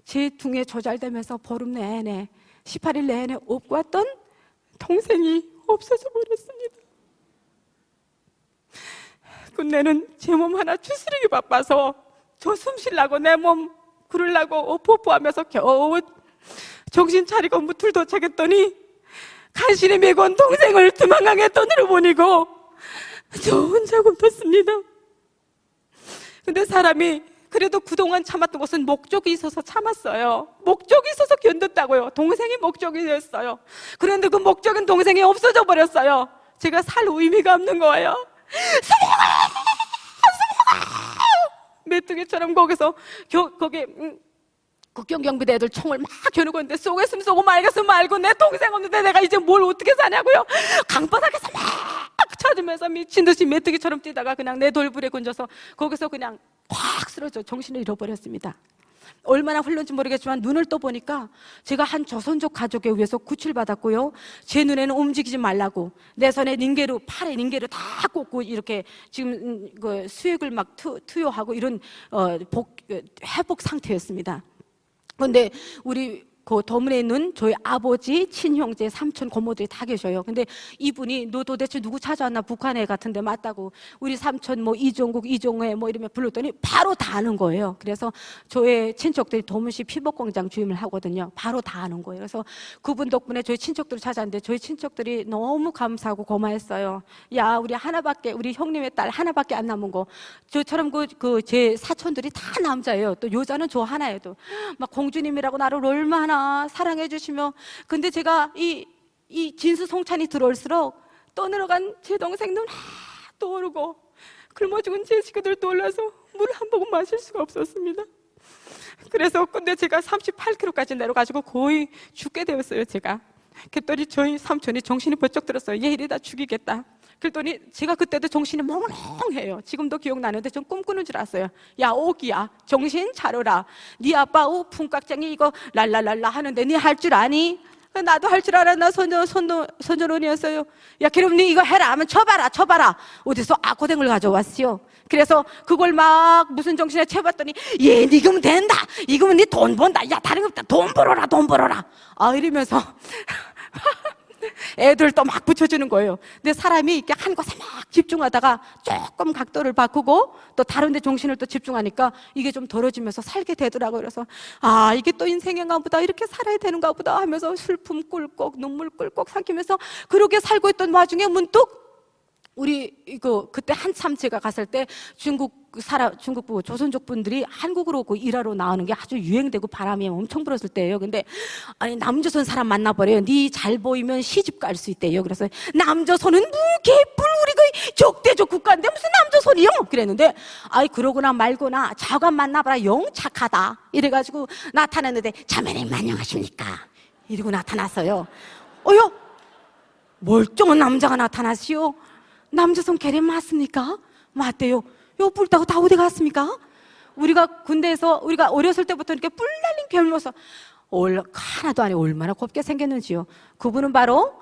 제 등에 조잘되면서 보름 내내 18일 내내 업고 왔던 동생이 없어져 버렸습니다. 근데는 제 몸 하나 추스르기 바빠서 저 숨 쉬려고 내 몸 그러려고 뽀뽀하면서 겨우 정신 차리고 무틀 도착했더니 간신히 메고 온 동생을 두만강에 떠내려보내고 저 혼자 굶었습니다. 근데 사람이 그래도 그동안 참았던 것은 목적이 있어서 참았어요. 목적이 있어서 견뎠다고요. 동생이 목적이었어요. 그런데 그 목적인 동생이 없어져 버렸어요. 제가 살 의미가 없는 거예요. 메뚜기처럼 거기서 거기 국경경비대 애들 총을 막 겨누고 있는데 쏘겠으면 쏘고 말겠으면 말고 내 동생 없는데 내가 이제 뭘 어떻게 사냐고요. 강바닥에서 막 찾으면서 미친 듯이 메뚜기처럼 뛰다가 그냥 내 돌불에 건져서 거기서 그냥 확 쓰러져 정신을 잃어버렸습니다. 얼마나 흘렀는지 모르겠지만 눈을 떠보니까 제가 한 조선족 가족에 의해서 구출받았고요, 제 눈에는 움직이지 말라고 내 손에 링게로, 팔에 링게로 다 꽂고 이렇게 지금 그 수액을 막 투여하고 이런 회복 상태였습니다. 그런데 우리 그 도문에 있는 저희 아버지, 친형제, 삼촌, 고모들이 다 계셔요. 근데 이분이 너 도대체 누구 찾아왔나? 북한에 같은데 맞다고. 우리 삼촌 뭐 이종국, 이종회 뭐 이러면 불렀더니 바로 다 아는 거예요. 그래서 저희 친척들이 도문시 피복공장 주임을 하거든요. 바로 다 아는 거예요. 그래서 그분 덕분에 저희 친척들을 찾았는데 저희 친척들이 너무 감사하고 고마웠어요. 야, 우리 하나밖에, 우리 형님의 딸 하나밖에 안 남은 거. 저처럼 제 사촌들이 다 남자예요. 또 여자는 저 하나예요. 또 막 공주님이라고 나를 얼마나 사랑해 주시며. 근데 제가 이 진수성찬이 들어올수록 떠들어간 제 동생 눈 떠오르고 굶어 죽은 제 식구들 놀라서 물 한 모금 마실 수가 없었습니다. 그래서 근데 제가 38kg까지 내려가지고 거의 죽게 되었어요. 제가 그랬더니 저희 삼촌이 정신이 번쩍 들었어요. 얘 이러다 죽이겠다. 그랬더니 제가 그때도 정신이 멍멍해요. 지금도 기억나는데 전 꿈꾸는 줄 알았어요. 야, 오기야, 정신 차려라. 네 아빠 풍깍쟁이 이거 랄랄랄라 하는데 네 할 줄 아니? 나도 할 줄 알았나? 선전원이었어요. 야, 그럼 네 이거 해라 하면 쳐봐라. 어디서 악고댕을 가져왔어요. 그래서 그걸 막 무슨 정신에 채봤더니 얘 니그면 된다. 이거면 네 돈 번다. 야, 다른 거 없다. 돈 벌어라. 이러면서 애들도 막 붙여주는 거예요. 근데 사람이 이렇게 한 곳에 막 집중하다가 조금 각도를 바꾸고 또 다른 데 정신을 또 집중하니까 이게 좀 덜어지면서 살게 되더라고요. 그래서 이게 또 인생인가 보다, 이렇게 살아야 되는가 보다 하면서 슬픔 꿀꺽 눈물 꿀꺽 삼키면서 그렇게 살고 있던 와중에 문득 우리 그때 한참 제가 갔을 때 중국부 조선족 분들이 한국으로 일하러 나오는 게 아주 유행되고 바람이 엄청 불었을 때예요. 근데 남조선 사람 만나버려요. 네 잘 보이면 시집 갈 수 있대요. 그래서 남조선은 개뿔 우리가 적대적 국가인데 무슨 남조선이요? 그랬는데 그러거나 말거나 자관 만나봐라 영 착하다 이래가지고 나타났는데 자매님 안녕하십니까? 이러고 나타났어요. 멀쩡한 남자가 나타났어요. 남조선 계례 맞습니까? 맞대요. 요 뿔따고 다 어디 갔습니까? 우리가 군대에서 우리가 어렸을 때부터 이렇게 뿔 날린 괴물로서 하나도 아니고 얼마나 곱게 생겼는지요. 그분은 바로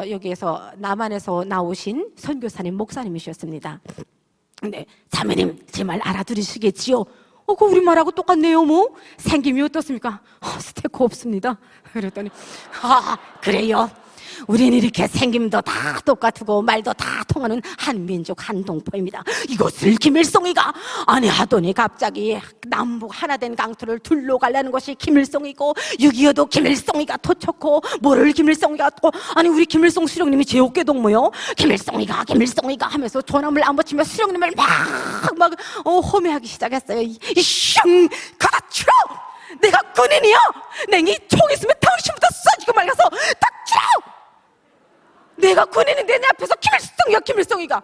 여기에서 남한에서 나오신 선교사님 목사님이셨습니다. 근데 자매님 제 말 알아들으시겠지요? 그 우리말하고 똑같네요. 뭐 생김이 어떻습니까? 스테고 없습니다. 그랬더니 그래요. 우리는 이렇게 생김도 다 똑같고 말도 다 통하는 한민족 한동포입니다. 이것을 김일성이가 하더니 갑자기 남북 하나 된 강토를 둘러 가려는 것이 김일성이고 6.25도 김일성이가 토쳤고 뭐를 김일성이가 또 우리 김일성 수령님이 제 어깨 동무요. 김일성이가 하면서 조남을 안 붙이며 수령님을 막 호매하기 시작했어요. 이숑 가다치러 내가 군인이야. 냉이 총 있으면 당신부터 쏴지고 말아서 딱 치러. 내가 군인인데 내 앞에서 김일성이가.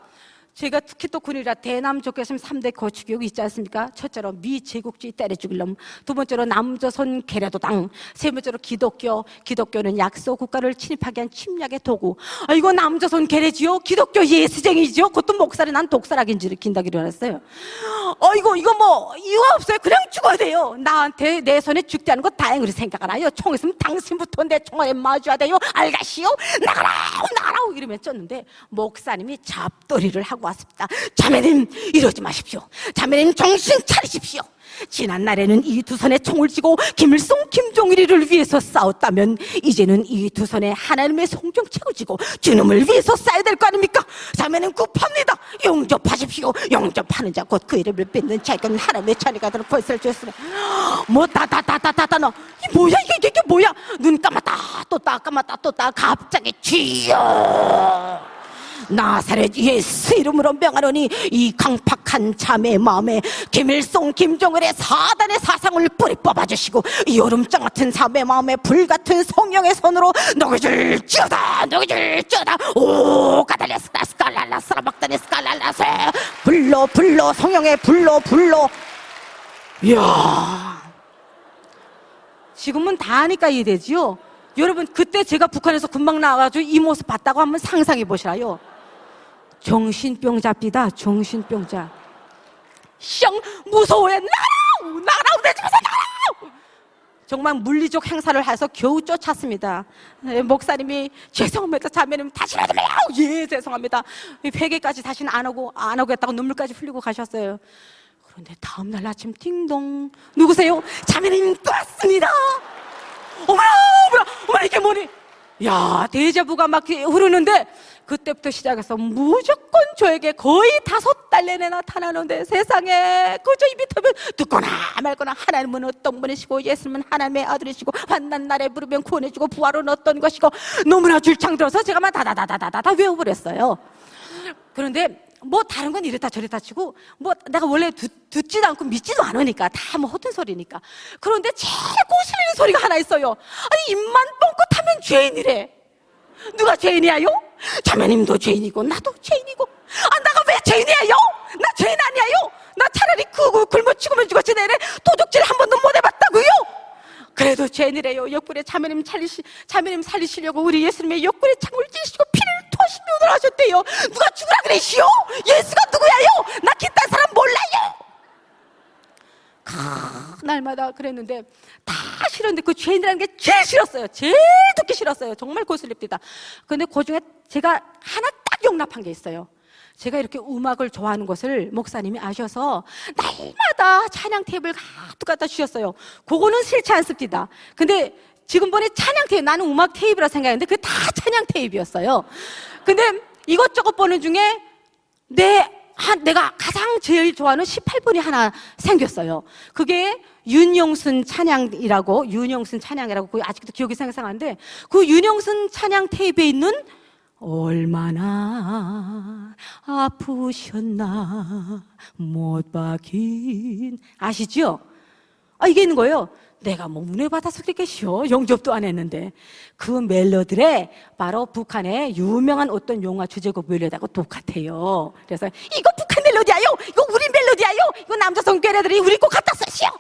제가 특히 또 군이라 대남조계심 3대 거추교육이 있지 않습니까? 첫째로 미제국주의 때려 죽일 놈, 두 번째로 남조선 계례도당, 세 번째로 기독교는 약소 국가를 침입하게 한 침략의 도구. 이거 남조선 계례지요? 기독교 예수쟁이지요? 그것도 목살이 난 독살하긴 일으킨다기로 했어요. 이거 뭐 이유가 없어요. 그냥 죽어야 돼요. 나한테 내 손에 죽지 않은 거 다행으로 생각하나요? 총 있으면 당신부터 내 총알에 마주해야 돼요. 알가시오? 나가라 이러면 쪘는데 목사님이 잡돌이를 하고 왔습니다. 자매님 이러지 마십시오. 자매님 정신 차리십시오. 지난 날에는 이 두 손에 총을 쥐고 김일성, 김종일이를 위해서 싸웠다면 이제는 이 두 손에 하나님의 성경책을 쥐고 주님을 위해서 싸야 될 거 아닙니까? 자매는 급합니다. 영접하십시오. 영접하는 자 곧 그 이름을 믿는 자에게는 하나님의 자녀가 되는 벌써를 주었으니 뭐 너 뭐야 이게 뭐야? 눈 감았다 또 따 갑자기 주여 나사렛 예수 이름으로 명하노니 이 강팍한 자매의 마음에 김일성 김정일의 사단의 사상을 뿌리 뽑아주시고 이 얼음장 같은 자매의 마음에 불같은 성령의 손으로 녹여줄지어다 오 가달레스다 스칼랄라 스라박다니 스칼랄라세 불러 성령의 불러 이야 지금은 다 하니까 이해되지요? 여러분 그때 제가 북한에서 금방 나와가지고 이 모습 봤다고 한번 상상해 보시라요. 정신병자입니다. 정신병자. 무서워해. 나가라 내 집에서 나가라. 정말 물리적 행사를 해서 겨우 쫓았습니다. 목사님이 죄송합니다. 자매님 다시 하지 마요. 예 죄송합니다. 회개까지 다시는 안 오겠다고 눈물까지 흘리고 가셨어요. 그런데 다음날 아침 띵동 누구세요? 자매님 또 왔습니다. 어머나 어머나 어머나 이게 뭐니? 야, 데자부가 막 흐르는데 그때부터 시작해서 무조건 저에게 거의 5달 내내 나타나는데, 세상에 그저 입이 터면 듣거나 말거나 하나님은 어떤 분이시고 예수님은 하나님의 아들이시고 환난 날에 부르면 구원해주고 부활은 어떤 것이고 너무나 줄창 들어서 제가 막 다다다다다다 외워버렸어요. 그런데 뭐 다른 건 이랬다 저랬다 치고 뭐 내가 원래 듣지도 않고 믿지도 않으니까 다 뭐 허튼 소리니까. 그런데 제일 거슬리는 소리가 하나 있어요. 아니 입만 뻥긋하면 죄인이래. 누가 죄인이야요? 자매님도 죄인이고 나도 죄인이고. 아 내가 왜 죄인이야요? 나 죄인 아니야요? 나 차라리 굶어 죽으면 죽었지 내래 도둑질 한 번도 못 해봤다고요? 그래도 죄인이래요. 옆구리에 자매님 살리시려고 우리 예수님의 옆구리에 창을 찌시고 피를 토하시며 오늘하셨대요. 누가 죽으라 그래시오? 예수가 누구야요? 나 그딴 사람 몰라요. 날마다 그랬는데 다 싫었는데 그 죄인이라는 게 제일 싫었어요. 제일 듣기 싫었어요. 정말 거슬립니다. 근데 그 중에 제가 하나 딱 용납한 게 있어요. 제가 이렇게 음악을 좋아하는 것을 목사님이 아셔서 날마다 찬양 테이프를 가득 갖다 주셨어요. 그거는 싫지 않습니다. 근데 지금 보니 찬양 테이프, 나는 음악 테이프라 생각했는데 그게 다 찬양 테이프였어요. 근데 이것저것 보는 중에 내가 가장 제일 좋아하는 18번이 하나 생겼어요. 그게 윤영순 찬양이라고 그게 아직도 기억이 생생한데, 그 윤영순 찬양 테이프에 있는 얼마나 아프셨나 못 박힌, 아시죠? 이게 있는 거예요. 내가 뭐 은혜 받아서 그랬겠시오. 영접도 안 했는데. 그 멜로디에 바로 북한의 유명한 어떤 영화 주제곡 멜로디하고 똑같아요. 그래서 이거 북한 멜로디야요? 이거 우리 멜로디야요? 이거 남자 성교회들이 우리 꼭 갖다 쓰시오.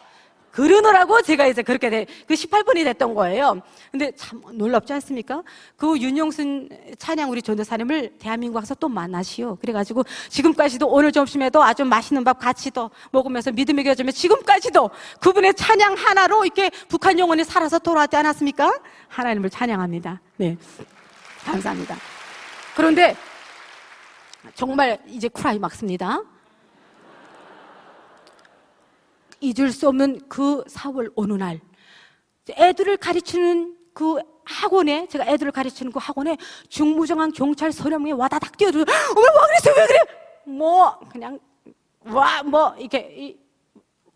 그러느라고 제가 이제 그렇게 그 18번이 됐던 거예요. 근데 참 놀랍지 않습니까? 그 윤영순 찬양 우리 전도사님을 대한민국 와서 또 만나시오. 그래가지고 지금까지도 오늘 점심에도 아주 맛있는 밥 같이 또 먹으면서 믿음의 교회점에 지금까지도 그분의 찬양 하나로 이렇게 북한 영혼이 살아서 돌아왔지 않았습니까? 하나님을 찬양합니다. 네, 감사합니다. 그런데 정말 이제 쿠라이막스입니다. 잊을 수 없는 그 4월 어느 날 애들을 가르치는 그 학원에, 제가 애들을 가르치는 그 학원에 중무정한 경찰 서령이 와다닥 뛰어들어. 어머 와 그랬어 왜 그래? 뭐 그냥 이렇게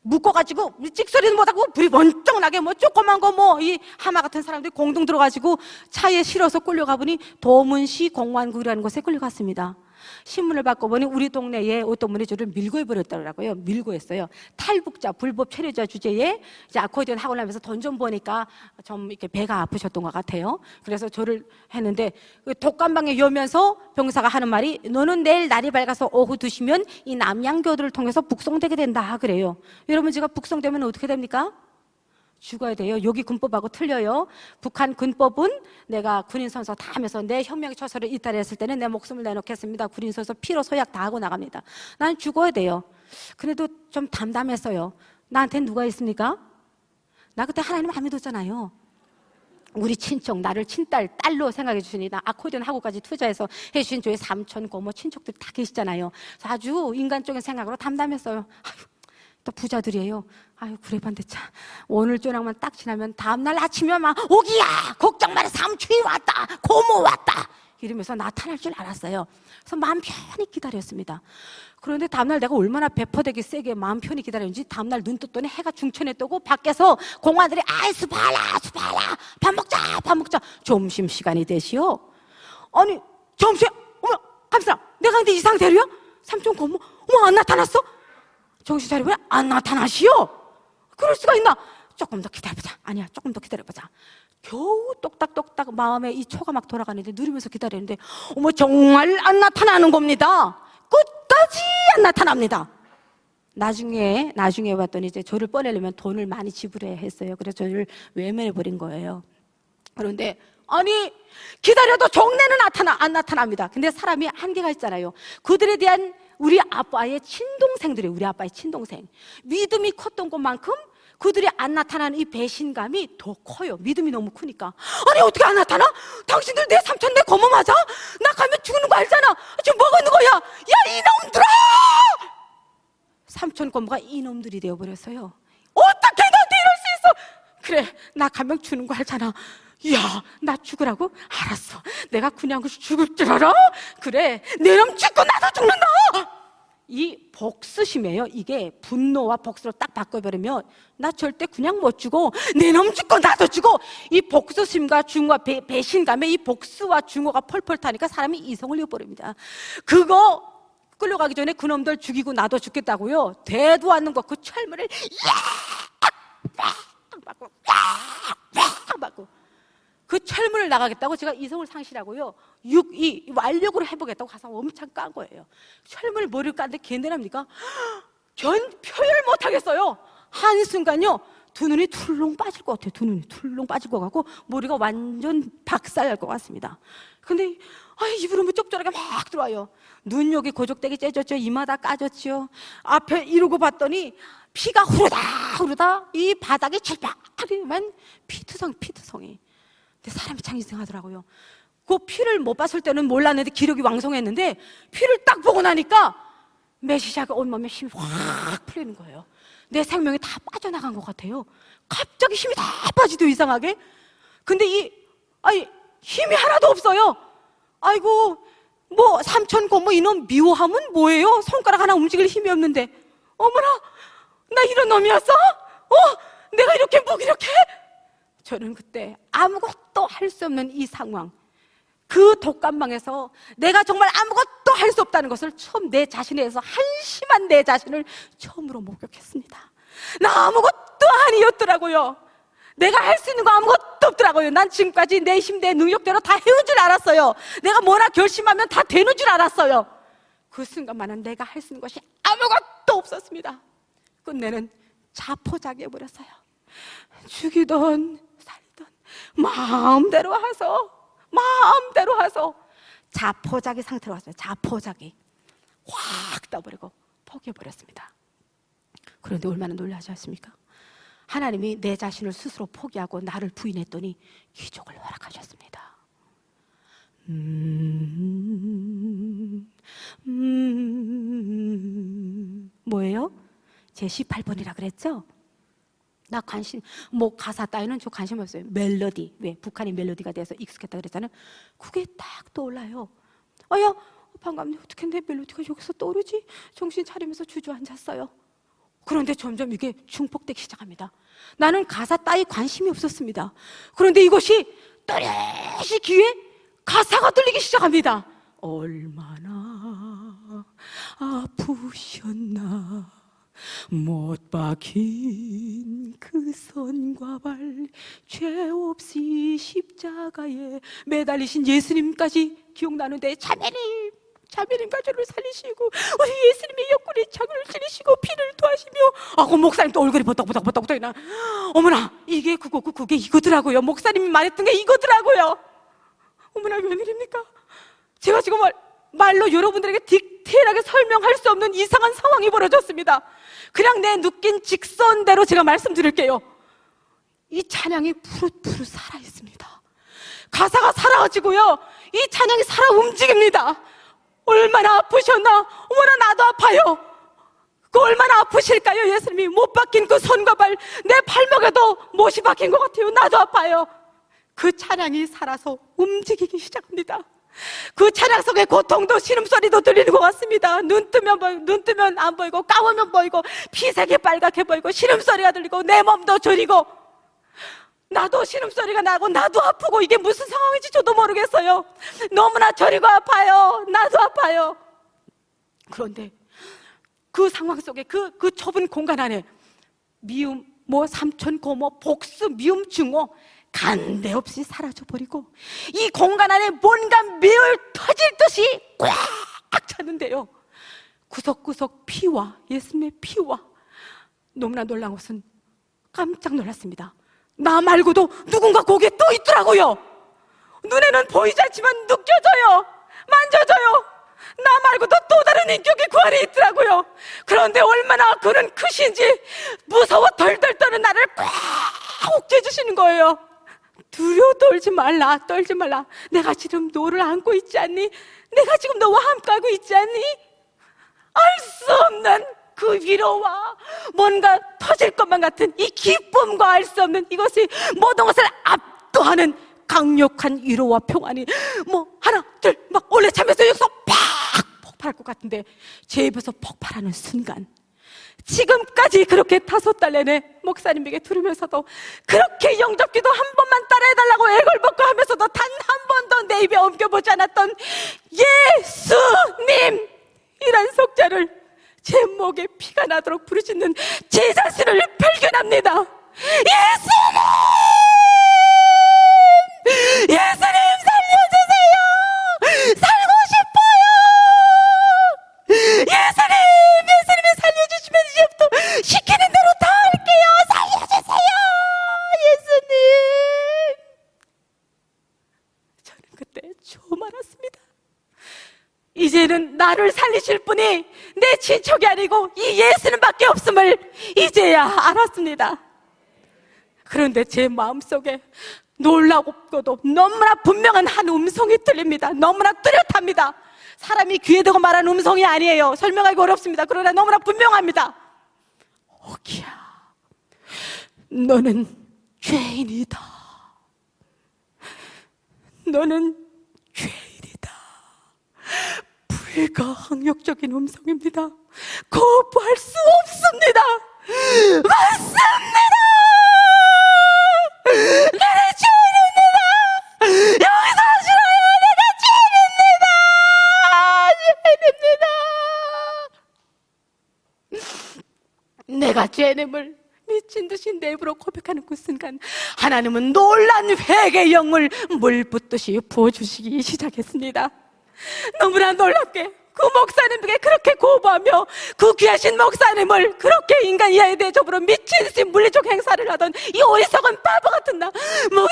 묶어가지고 찍소리는 못하고 불이 번쩍 나게 뭐 조그만 거 뭐 이 하마 같은 사람들이 공동 들어가지고 차에 실어서 끌려가 보니 도문시 공관구라는 곳에 끌려갔습니다. 신문을 받고 보니 우리 동네에 어떤 분이 저를 밀고 해버렸더라고요. 밀고 했어요. 탈북자, 불법 체류자 주제에 이제 아코디언 학원을 하면서 돈 좀 버니까 좀 이렇게 배가 아프셨던 것 같아요. 그래서 저를 했는데 독감방에 오면서 병사가 하는 말이 너는 내일 날이 밝아서 오후 2시면 이 남양교도를 통해서 북송되게 된다 그래요. 여러분 제가 북송되면 어떻게 됩니까? 죽어야 돼요. 여기 군법하고 틀려요. 북한 군법은 내가 군인선서 다 하면서 내 혁명 처서를 이탈했을 때는 내 목숨을 내놓겠습니다. 군인선서 피로 소약 다 하고 나갑니다. 난 죽어야 돼요. 그래도 좀 담담했어요. 나한테는 누가 있습니까? 나 그때 하나님 안 믿었잖아요. 우리 친척, 나를 딸로 생각해 주시니 나 아코디언 학원까지 투자해서 해주신 저희 삼촌, 고모, 친척들 다 계시잖아요. 그래서 아주 인간적인 생각으로 담담했어요. 아유, 또 부자들이에요. 아유 그래 반대 참 오늘 저녁만 딱 지나면 다음날 아침에 막 오기야 걱정 마라 삼촌이 왔다 고모 왔다 이러면서 나타날 줄 알았어요. 그래서 마음 편히 기다렸습니다. 그런데 다음날 내가 얼마나 배퍼되게 세게 마음 편히 기다렸는지 다음날 눈 떴더니 해가 중천에 뜨고 밖에서 공화들이 아이 수발라 밥 먹자 점심시간이 되시오. 아니 점심 어머 감사 내가 근데 이 상태로요? 삼촌 고모 어머 안 나타났어? 정신 차리고 안 나타나시오? 그럴 수가 있나? 조금 더 기다려보자. 아니야 조금 더 기다려보자. 겨우 똑딱똑딱 마음에 이 초가 막 돌아가는데 누리면서 기다리는데 어머 정말 안 나타나는 겁니다. 끝까지 안 나타납니다. 나중에 봤더니 이제 저를 뻔내려면 돈을 많이 지불해야 했어요. 그래서 저를 외면해버린 거예요. 그런데 아니 기다려도 종래는 안 나타납니다. 근데 사람이 한계가 있잖아요. 그들에 대한 우리 아빠의 친동생들이에요. 우리 아빠의 친동생. 믿음이 컸던 것만큼 그들이 안 나타나는 이 배신감이 더 커요. 믿음이 너무 크니까. 아니 어떻게 안 나타나? 당신들 내 삼촌 내 고모 맞아? 나 가면 죽는 거 알잖아. 지금 뭐가 있는 거야? 야 이놈들아! 삼촌 고모가 이놈들이 되어버렸어요. 어떻게 너한테 이럴 수 있어? 그래, 나 가면 주는 거 알잖아. 야, 나 죽으라고? 알았어. 내가 그냥 죽을 줄 알아? 그래, 내 놈 죽고 나도 죽는다. 이 복수심이에요. 이게 분노와 복수로 딱 바꿔버리면 나 절대 그냥 못 죽어. 내 놈 죽고 나도 죽어. 이 복수심과 중화 배신감에 이 복수와 중화가 펄펄 타니까 사람이 이성을 잃어버립니다. 그거 끌려가기 전에 그놈들 죽이고 나도 죽겠다고요. 대도 않는 거 그 철문을 맞고 그 철문을 나가겠다고 제가 이성을 상실하고요. 이 완력으로 해보겠다고 가서 엄청 깐 거예요. 철문을 머리를 깠는데 걔네랍니까? 표현을 못 하겠어요. 한순간요. 두 눈이 툴렁 빠질 것 같아요. 두 눈이 툴렁 빠질 것 같고 머리가 완전 박살날 것 같습니다. 근데 입으로 뭐 쪽쪽하게 막 들어와요. 눈 여기 고적대기 째졌죠. 이마 다 까졌죠. 앞에 이러고 봤더니 피가 후루다 이 바닥에 칠박하게만 피투성이. 근데 사람이 참 이상하더라고요. 그 피를 못 봤을 때는 몰랐는데 기력이 왕성했는데 피를 딱 보고 나니까 메시자가 온몸에 힘이 확 풀리는 거예요. 내 생명이 다 빠져나간 것 같아요. 갑자기 힘이 다 빠지도 이상하게. 근데 힘이 하나도 없어요. 아이고, 뭐 삼천고 이놈 미워함은 뭐예요? 손가락 하나 움직일 힘이 없는데. 어머나, 나 이런 놈이었어? 내가 이렇게 무기력해? 저는 그때 아무것도 할 수 없는 이 상황, 그 독감방에서 내가 정말 아무것도 할 수 없다는 것을 처음 내 자신에 대해서 한심한 내 자신을 처음으로 목격했습니다. 나 아무것도 아니었더라고요. 내가 할 수 있는 거 아무것도 없더라고요. 난 지금까지 내 힘, 내 능력대로 다 해온 줄 알았어요. 내가 뭐나 결심하면 다 되는 줄 알았어요. 그 순간만은 내가 할 수 있는 것이 아무것도 없었습니다. 끝내는 자포자기해버렸어요. 죽이던 살던 마음대로 해서 자포자기 상태로 왔어요. 자포자기 확 떠버리고 포기해버렸습니다. 그런데 얼마나 놀라지 않습니까? 하나님이 내 자신을 스스로 포기하고 나를 부인했더니 기적을 허락하셨습니다. 뭐예요? 제 18번이라 그랬죠? 나 가사 따위는 저 관심 없어요. 멜로디, 왜 북한이 멜로디가 돼서 익숙했다 그랬잖아요. 그게 딱 떠올라요. 반갑네. 어떻게 내 멜로디가 여기서 떠오르지? 정신 차리면서 주저앉았어요. 그런데 점점 이게 중폭되기 시작합니다. 나는 가사 따위 관심이 없었습니다. 그런데 이것이 또렷이 귀에 가사가 들리기 시작합니다. 얼마나 아프셨나 못 박힌 그 손과 발, 죄 없이 십자가에 매달리신 예수님까지 기억나는데 자매님과 저를 살리시고 우리 예수님의 옆구리에 창을 찌르시고 피를 토하시며 그 목사님 또 얼굴이 버떡버떡 떠있나. 어머나, 이게 그게 이거더라고요. 목사님이 말했던 게 이거더라고요. 어머나, 웬일입니까? 제가 지금 말로 여러분들에게 디테일하게 설명할 수 없는 이상한 상황이 벌어졌습니다. 그냥 내 느낀 직선대로 제가 말씀드릴게요. 이 찬양이 푸릇푸릇 살아있습니다. 가사가 살아가지고요, 이 찬양이 살아 움직입니다. 얼마나 아프셨나? 어머나, 나도 아파요. 그 얼마나 아프실까요? 예수님이 못 박힌 그 손과 발, 내 발목에도 못이 박힌 것 같아요. 나도 아파요. 그 찬양이 살아서 움직이기 시작합니다. 그 찬양 속에 고통도 신음소리도 들리는 것 같습니다. 눈 뜨면 안 보이고, 감으면 보이고, 피색이 빨갛게 보이고, 신음소리가 들리고, 내 몸도 저리고, 나도 신음소리가 나고 나도 아프고, 이게 무슨 상황인지 저도 모르겠어요. 너무나 저리고 아파요. 나도 아파요. 그런데 그 상황 속에 그 좁은 공간 안에 미움, 삼천, 고모, 복수, 미움, 증오 간데없이 사라져버리고 이 공간 안에 뭔가 매울 터질 듯이 꽉 찼는데요, 구석구석 피와 예수님의 피와. 너무나 놀라운 것은 깜짝 놀랐습니다. 나 말고도 누군가 거기에 또 있더라고요. 눈에는 보이지 않지만 느껴져요. 만져져요. 나 말고도 또 다른 인격이 그 안에 있더라고요. 그런데 얼마나 그는 크신지 무서워 덜덜 떠는 나를 꽉 옥죄주시는 거예요. 두려워 떨지 말라. 내가 지금 너를 안고 있지 않니? 내가 지금 너와 함께하고 있지 않니? 알 수 없는 그 위로와 뭔가 터질 것만 같은 이 기쁨과 알 수 없는 이것이 모든 것을 압도하는 강력한 위로와 평안이 뭐 하나 둘 막 올레차면서 여기서 팍 폭발할 것 같은데 제 입에서 폭발하는 순간 지금까지 그렇게 5달 내내 목사님에게 들으면서도 그렇게 영접기도 한 번만 따라해달라고 애걸벗고 하면서도 단 한 번도 내 입에 옮겨보지 않았던 예수님 이란 속자를 제 목에 피가 나도록 부르짖는 제 자신을 발견합니다. 예수님! 예수님 살려주세요! 살고 싶어요! 예수님이 살려주시면 이제부터 시키는 대로 다 할게요! 살려주세요! 예수님! 저는 그때 처음 알았습니다. 이제는 나를 살리실 분이 내 친척이 아니고 이 예수님밖에 없음을 이제야 알았습니다. 그런데 제 마음속에 놀랍고도 너무나 분명한 한 음성이 들립니다. 너무나 뚜렷합니다. 사람이 귀에 대고 말하는 음성이 아니에요. 설명하기 어렵습니다. 그러나 너무나 분명합니다. 오기야, 너는 죄인이다. 너는 죄인이다. 불가항력적인 음성입니다. 거부할 수 없습니다. 맞습니다. 나는 죄인입니다. 여기서 하시라요. 내가 죄인입니다. 내가 죄인임을 미친 듯이 내 입으로 고백하는 그 순간 하나님은 놀란 회개의 영을 물 붓듯이 부어주시기 시작했습니다. 너무나 놀랍게 그 목사님에게 그렇게 고부하며 그 귀하신 목사님을 그렇게 인간 이하에 대접으로 미친 듯이 물리적 행사를 하던 이 어리석은 바보 같은 나, 목사님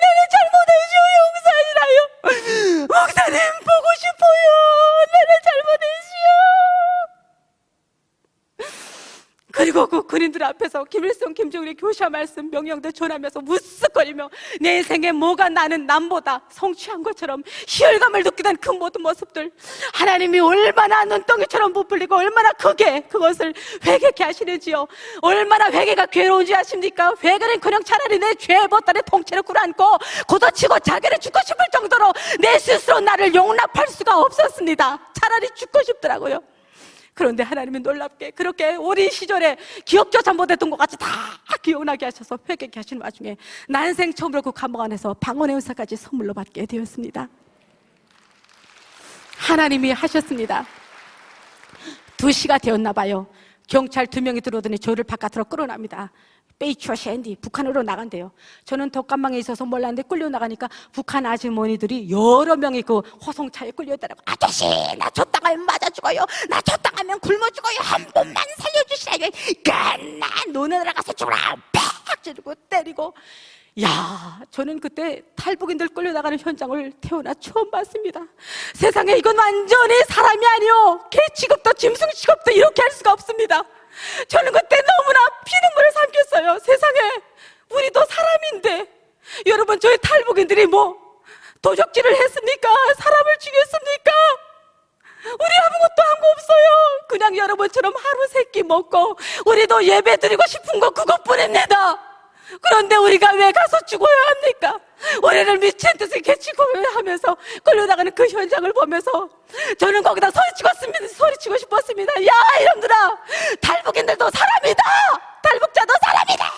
내가 잘못했어요. 용서하시라요. 목사님 보고 싶어요. 내가 잘못했어요. 그리고 그 군인들 앞에서 김일성, 김정일의 교시와 말씀 명령대 전하면서 무쓱거리며 내 인생에 뭐가 나는 남보다 성취한 것처럼 희열감을 느끼던 그 모든 모습들, 하나님이 얼마나 눈덩이처럼 부풀리고 얼마나 크게 그것을 회개케 하시는지요. 얼마나 회개가 괴로운지 아십니까? 회개는커녕 차라리 내 죄의 보따리 통째로 꿇어안고 걷어치고 자기를 죽고 싶을 정도로 내 스스로 나를 용납할 수가 없었습니다. 차라리 죽고 싶더라고요. 그런데 하나님은 놀랍게 그렇게 어린 시절에 기억조차 못했던 것 같이 다 기억나게 하셔서 회개케 하시는 와중에 난생 처음으로 그 감옥 안에서 방언의 은사까지 선물로 받게 되었습니다. 하나님이 하셨습니다. 2시가 되었나 봐요. 경찰 2명이 들어오더니 저를 바깥으로 끌어납니다. 베이추와 샌디 북한으로 나간대요. 저는 덕감망에 있어서 몰랐는데 끌려나가니까 북한 아주머니들이 여러 명이 그 호송차에 끌려있더라고. 아저씨 나 저 땅하면 맞아 죽어요. 나 저 땅하면 굶어 죽어요. 한 번만 살려주시라요. 그나 너네 나가서 죽어라. 팍 찌르고 때리고. 야, 저는 그때 탈북인들 끌려나가는 현장을 태어나 처음 봤습니다. 세상에 이건 완전히 사람이 아니요, 개 취급도 짐승 취급도 이렇게 할 수가 없습니다. 저는 그때 너무나 피눈물을 삼켰어요. 세상에 우리도 사람인데, 여러분 저희 탈북인들이 뭐 도적질을 했습니까? 사람을 죽였습니까? 우리 아무것도 한 거 없어요. 그냥 여러분처럼 하루 세끼 먹고 우리도 예배 드리고 싶은 거 그것뿐입니다. 그런데 우리가 왜 가서 죽어야 합니까? 우리를 미친 듯이 개치고 하면서 끌려나가는 그 현장을 보면서 저는 거기다 소리치고 싶었습니다. 야, 이놈들아, 탈북인들도 사람이다. 탈북자도 사람이다.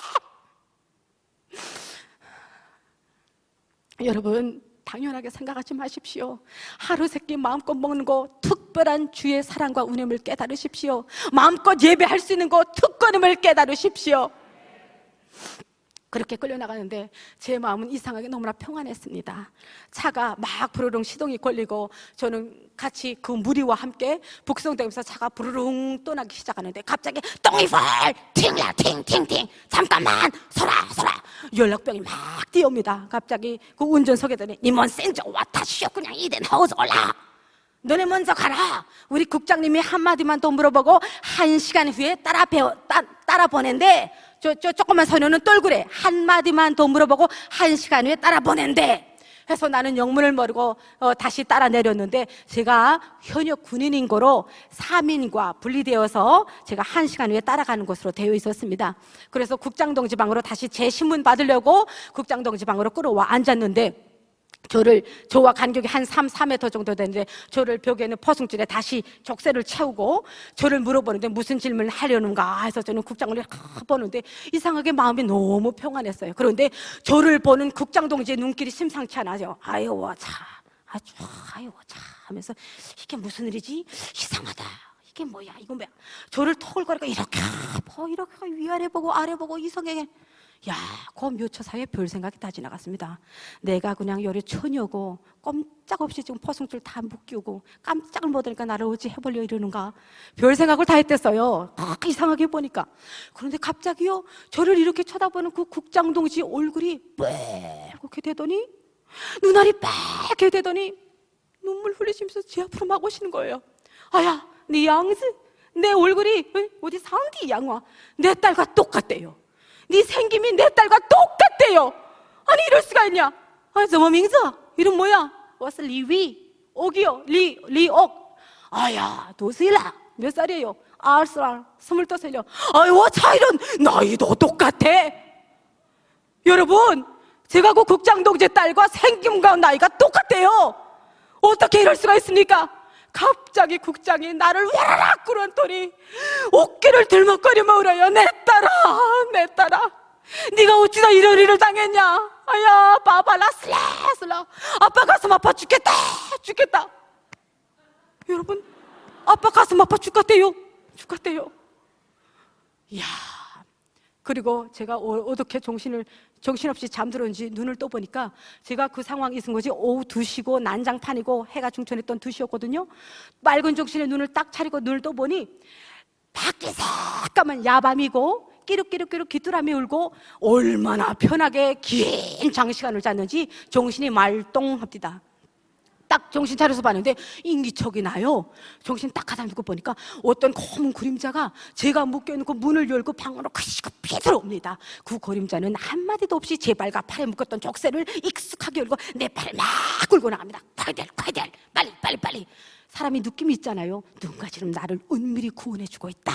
여러분, 당연하게 생각하지 마십시오. 하루 세끼 마음껏 먹는 거 특별한 주의 사랑과 은혜를 깨달으십시오. 마음껏 예배할 수 있는 거 특권임을 깨달으십시오. 그렇게 끌려나가는데 제 마음은 이상하게 너무나 평안했습니다. 차가 막 부르릉 시동이 걸리고 저는 같이 그 무리와 함께 북송되면서 차가 부르릉 떠나기 시작하는데 갑자기 똥이펄 팅야 팅팅팅 잠깐만 서라 연락병이 막 뛰어옵니다. 갑자기 그 운전석에더니 니뭔 생저 와타시오 그냥 이대 나오서 올라. 너네 먼저 가라. 우리 국장님이 한마디만 더 물어보고 1시간 후에 따라 보낸대. 저 조그만 소녀는 똘구래. 한마디만 더 물어보고 1시간 후에 따라 보낸대. 해서 나는 영문을 모르고 다시 따라 내렸는데, 제가 현역 군인인 거로 3인과 분리되어서 제가 1시간 후에 따라가는 것으로 되어 있었습니다. 그래서 국장동지방으로 다시 제 신문 받으려고 국장동지방으로 끌어와 앉았는데, 저와 간격이 한 3m 정도 되는데, 저를 벽에 있는 퍼승줄에 다시 족쇄를 채우고 저를 물어보는데 무슨 질문을 하려는가 해서 저는 국장을 보는데 이상하게 마음이 너무 평안했어요. 그런데 저를 보는 국장 동지의 눈길이 심상치 않아요. 아유 차 하면서 이게 무슨 일이지? 이상하다. 이게 뭐야? 이거 뭐야? 저를 토글거리고 이렇게 위아래 보고 아래 보고 이상하게. 야, 그 몇 초 사이에 별 생각이 다 지나갔습니다. 내가 그냥 요리 처녀고 꼼짝없이 지금 퍼승줄 다 묶이고 깜짝을 못 하니까 나를 어찌 해보려 이러는가, 별 생각을 다 했댔어요. 이상하게 보니까. 그런데 갑자기요, 저를 이렇게 쳐다보는 그 국장 동지 얼굴이 빨갛게 되더니, 눈알이 빨갛게 되더니 눈물 흘리시면서 제 앞으로 막 오시는 거예요. 아야, 네 양스, 내 얼굴이 어디 상디 양화 내 딸과 똑같대요. 네 생김이 내 딸과 똑같대요. 아니 이럴 수가 있냐? 아, 저뭐 밍즈 이름 뭐야? 와서 리위 옥이요. 리옥. 아야, 도스일라 몇 살이에요? 알스랄 25살이요. 아유, 차이런 나이도 똑같아. 여러분, 제가 그 국장동지 딸과 생김과 나이가 똑같대요. 어떻게 이럴 수가 있습니까? 갑자기 국장이 나를 와라락 끌어안더니 어깨를 들먹거리며 울어요. 내 딸아, 네가 어찌다 이런 일을 당했냐? 아야, 바바라 슬라 아빠 가슴 아파 죽겠다. 여러분, 아빠 가슴 아파 죽겠대요. 이야, 그리고 제가 어떻게 정신없이 잠들었는지 눈을 떠보니까 제가 그 상황이 있은 거지, 오후 2시고 난장판이고 해가 중천했던 2시였거든요. 맑은 정신에 눈을 딱 차리고 눈을 떠보니 밖이 새까만 야밤이고 끼룩끼룩 귀뚜라미 울고 얼마나 편하게 긴 장시간을 잤는지 정신이 말똥합니다. 딱 정신 차려서 봤는데 인기척이 나요. 정신 딱 가다 놓고 보니까 어떤 검은 그림자가 제가 묶여있는 그 문을 열고 방으로 크시급히 들어옵니다. 그 그림자는 한마디도 없이 제 발과 팔에 묶었던 족쇄를 익숙하게 열고 내 팔을 막 끌고 나갑니다.快点 빨리. 사람이 느낌이 있잖아요. 누군가 지금 나를 은밀히 구원해주고 있다.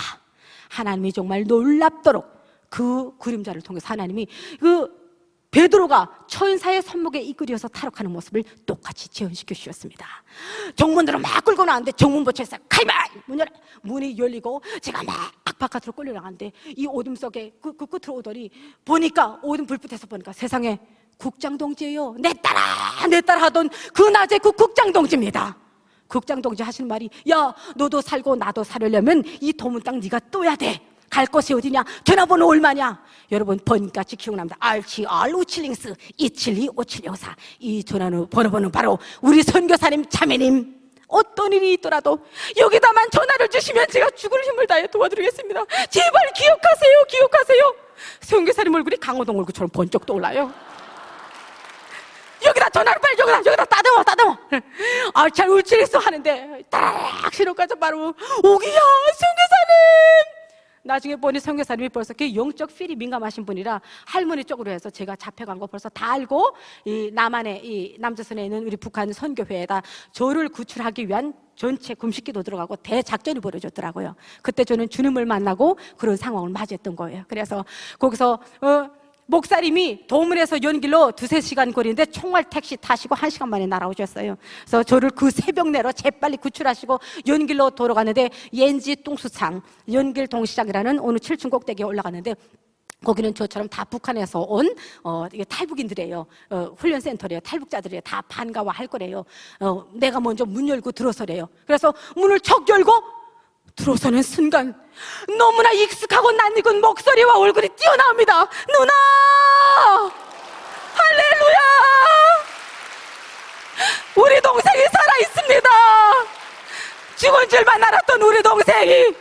하나님이 정말 놀랍도록 그 그림자를 통해서 하나님이 그 베드로가 천사의 손목에 이끌려서 탈옥하는 모습을 똑같이 재현시켜 주셨습니다. 정문으로 막 끌고 나왔는데 정문부처에서 칼말 문이 열리고 제가 막 바깥으로 끌려 나갔는데 이 어둠 속에 그 끝으로 오더니 보니까 어둠 불빛에서 보니까 세상에 국장동지예요. 내 딸아 하던 그 낮에 그 국장동지입니다. 국장동지 하시는 말이, 야, 너도 살고 나도 살려면 이 도문 땅 네가 떠야 돼. 갈 곳이 어디냐? 전화번호 얼마냐? 여러분, 번까지 기억납니다. RTR 570 272 5704. 이 전화번호는 바로 우리 선교사님 자매님. 어떤 일이 있더라도 여기다만 전화를 주시면 제가 죽을 힘을 다해 도와드리겠습니다. 제발 기억하세요. 선교사님 얼굴이 강호동 얼굴처럼 번쩍 떠올라요. 여기다 전화를 빨리 여기다 따듬어. 잘 울치겠어 하는데 따라락 신호까지 바로 오기야 선교사님. 나중에 보니 선교사님이 벌써 그 영적 필이 민감하신 분이라 할머니 쪽으로 해서 제가 잡혀간 거 벌써 다 알고 이 남한에 이 남조선에 있는 우리 북한 선교회에다 저를 구출하기 위한 전체 금식기도 들어가고 대작전이 벌어졌더라고요. 그때 저는 주님을 만나고 그런 상황을 맞이했던 거예요. 그래서 거기서 목사님이 도문에서 연길로 2-3시간 거리인데 총알 택시 타시고 1시간 만에 날아오셨어요. 그래서 저를 그 새벽 내로 재빨리 구출하시고 연길로 돌아가는데 옌지 똥수창 연길 동시장이라는 어느 7층 꼭대기에 올라갔는데 거기는 저처럼 다 북한에서 온 이게 탈북인들이에요. 훈련센터래요. 탈북자들이에요. 다 반가워할 거래요. 내가 먼저 문 열고 들어서래요. 그래서 문을 척 열고 들어서는 순간 너무나 익숙하고 낯익은 목소리와 얼굴이 튀어나옵니다. 누나! 할렐루야! 우리 동생이 살아있습니다. 죽은 줄만 알았던 우리 동생이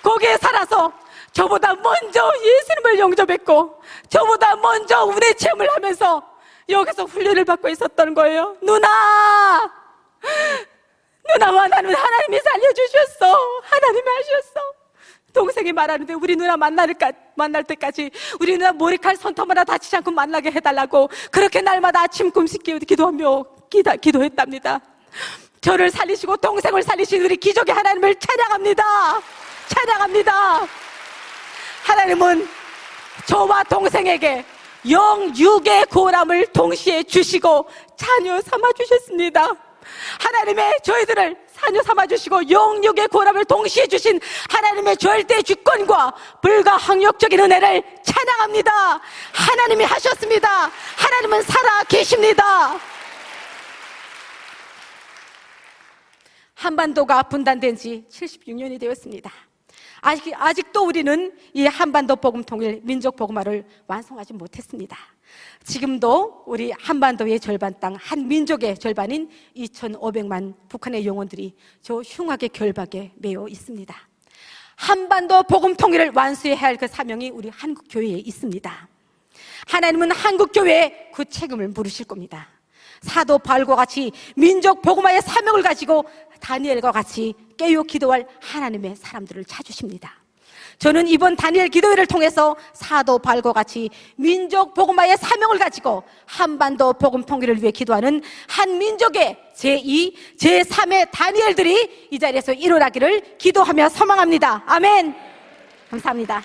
거기에 살아서 저보다 먼저 예수님을 영접했고 저보다 먼저 은혜 체험을 하면서 여기서 훈련을 받고 있었던 거예요. 누나와 나는 하나님이 살려주셨어. 하나님이 하셨어. 동생이 말하는데 우리 누나 만날 때까지 우리 누나 머리칼 손톱 하나 다치지 않고 만나게 해달라고 그렇게 날마다 아침 꿈씩 기도하며 기도했답니다. 저를 살리시고 동생을 살리신 우리 기적의 하나님을 찬양합니다. 찬양합니다. 하나님은 저와 동생에게 영육의 고람을 동시에 주시고 자녀 삼아 주셨습니다. 하나님의 저희들을 자녀 삼아 주시고 영육의 고람을 동시에 주신 하나님의 절대 주권과 불가항력적인 은혜를 찬양합니다. 하나님이 하셨습니다. 하나님은 살아 계십니다. 한반도가 분단된 지 76년이 되었습니다. 아직도 우리는 이 한반도 복음 통일 민족 복음화를 완성하지 못했습니다. 지금도 우리 한반도의 절반 땅, 한 민족의 절반인 2,500만 북한의 영혼들이 저 흉악의 결박에 매여 있습니다. 한반도 복음 통일을 완수해야 할 그 사명이 우리 한국 교회에 있습니다. 하나님은 한국 교회에 그 책임을 물으실 겁니다. 사도 바울과 같이 민족 복음화의 사명을 가지고 다니엘과 같이 깨어 기도할 하나님의 사람들을 찾으십니다. 저는 이번 다니엘 기도회를 통해서 사도 바울과 같이 민족 복음화의 사명을 가지고 한반도 복음 통일을 위해 기도하는 한 민족의 제2, 제3의 다니엘들이 이 자리에서 일어나기를 기도하며 소망합니다. 아멘. 감사합니다.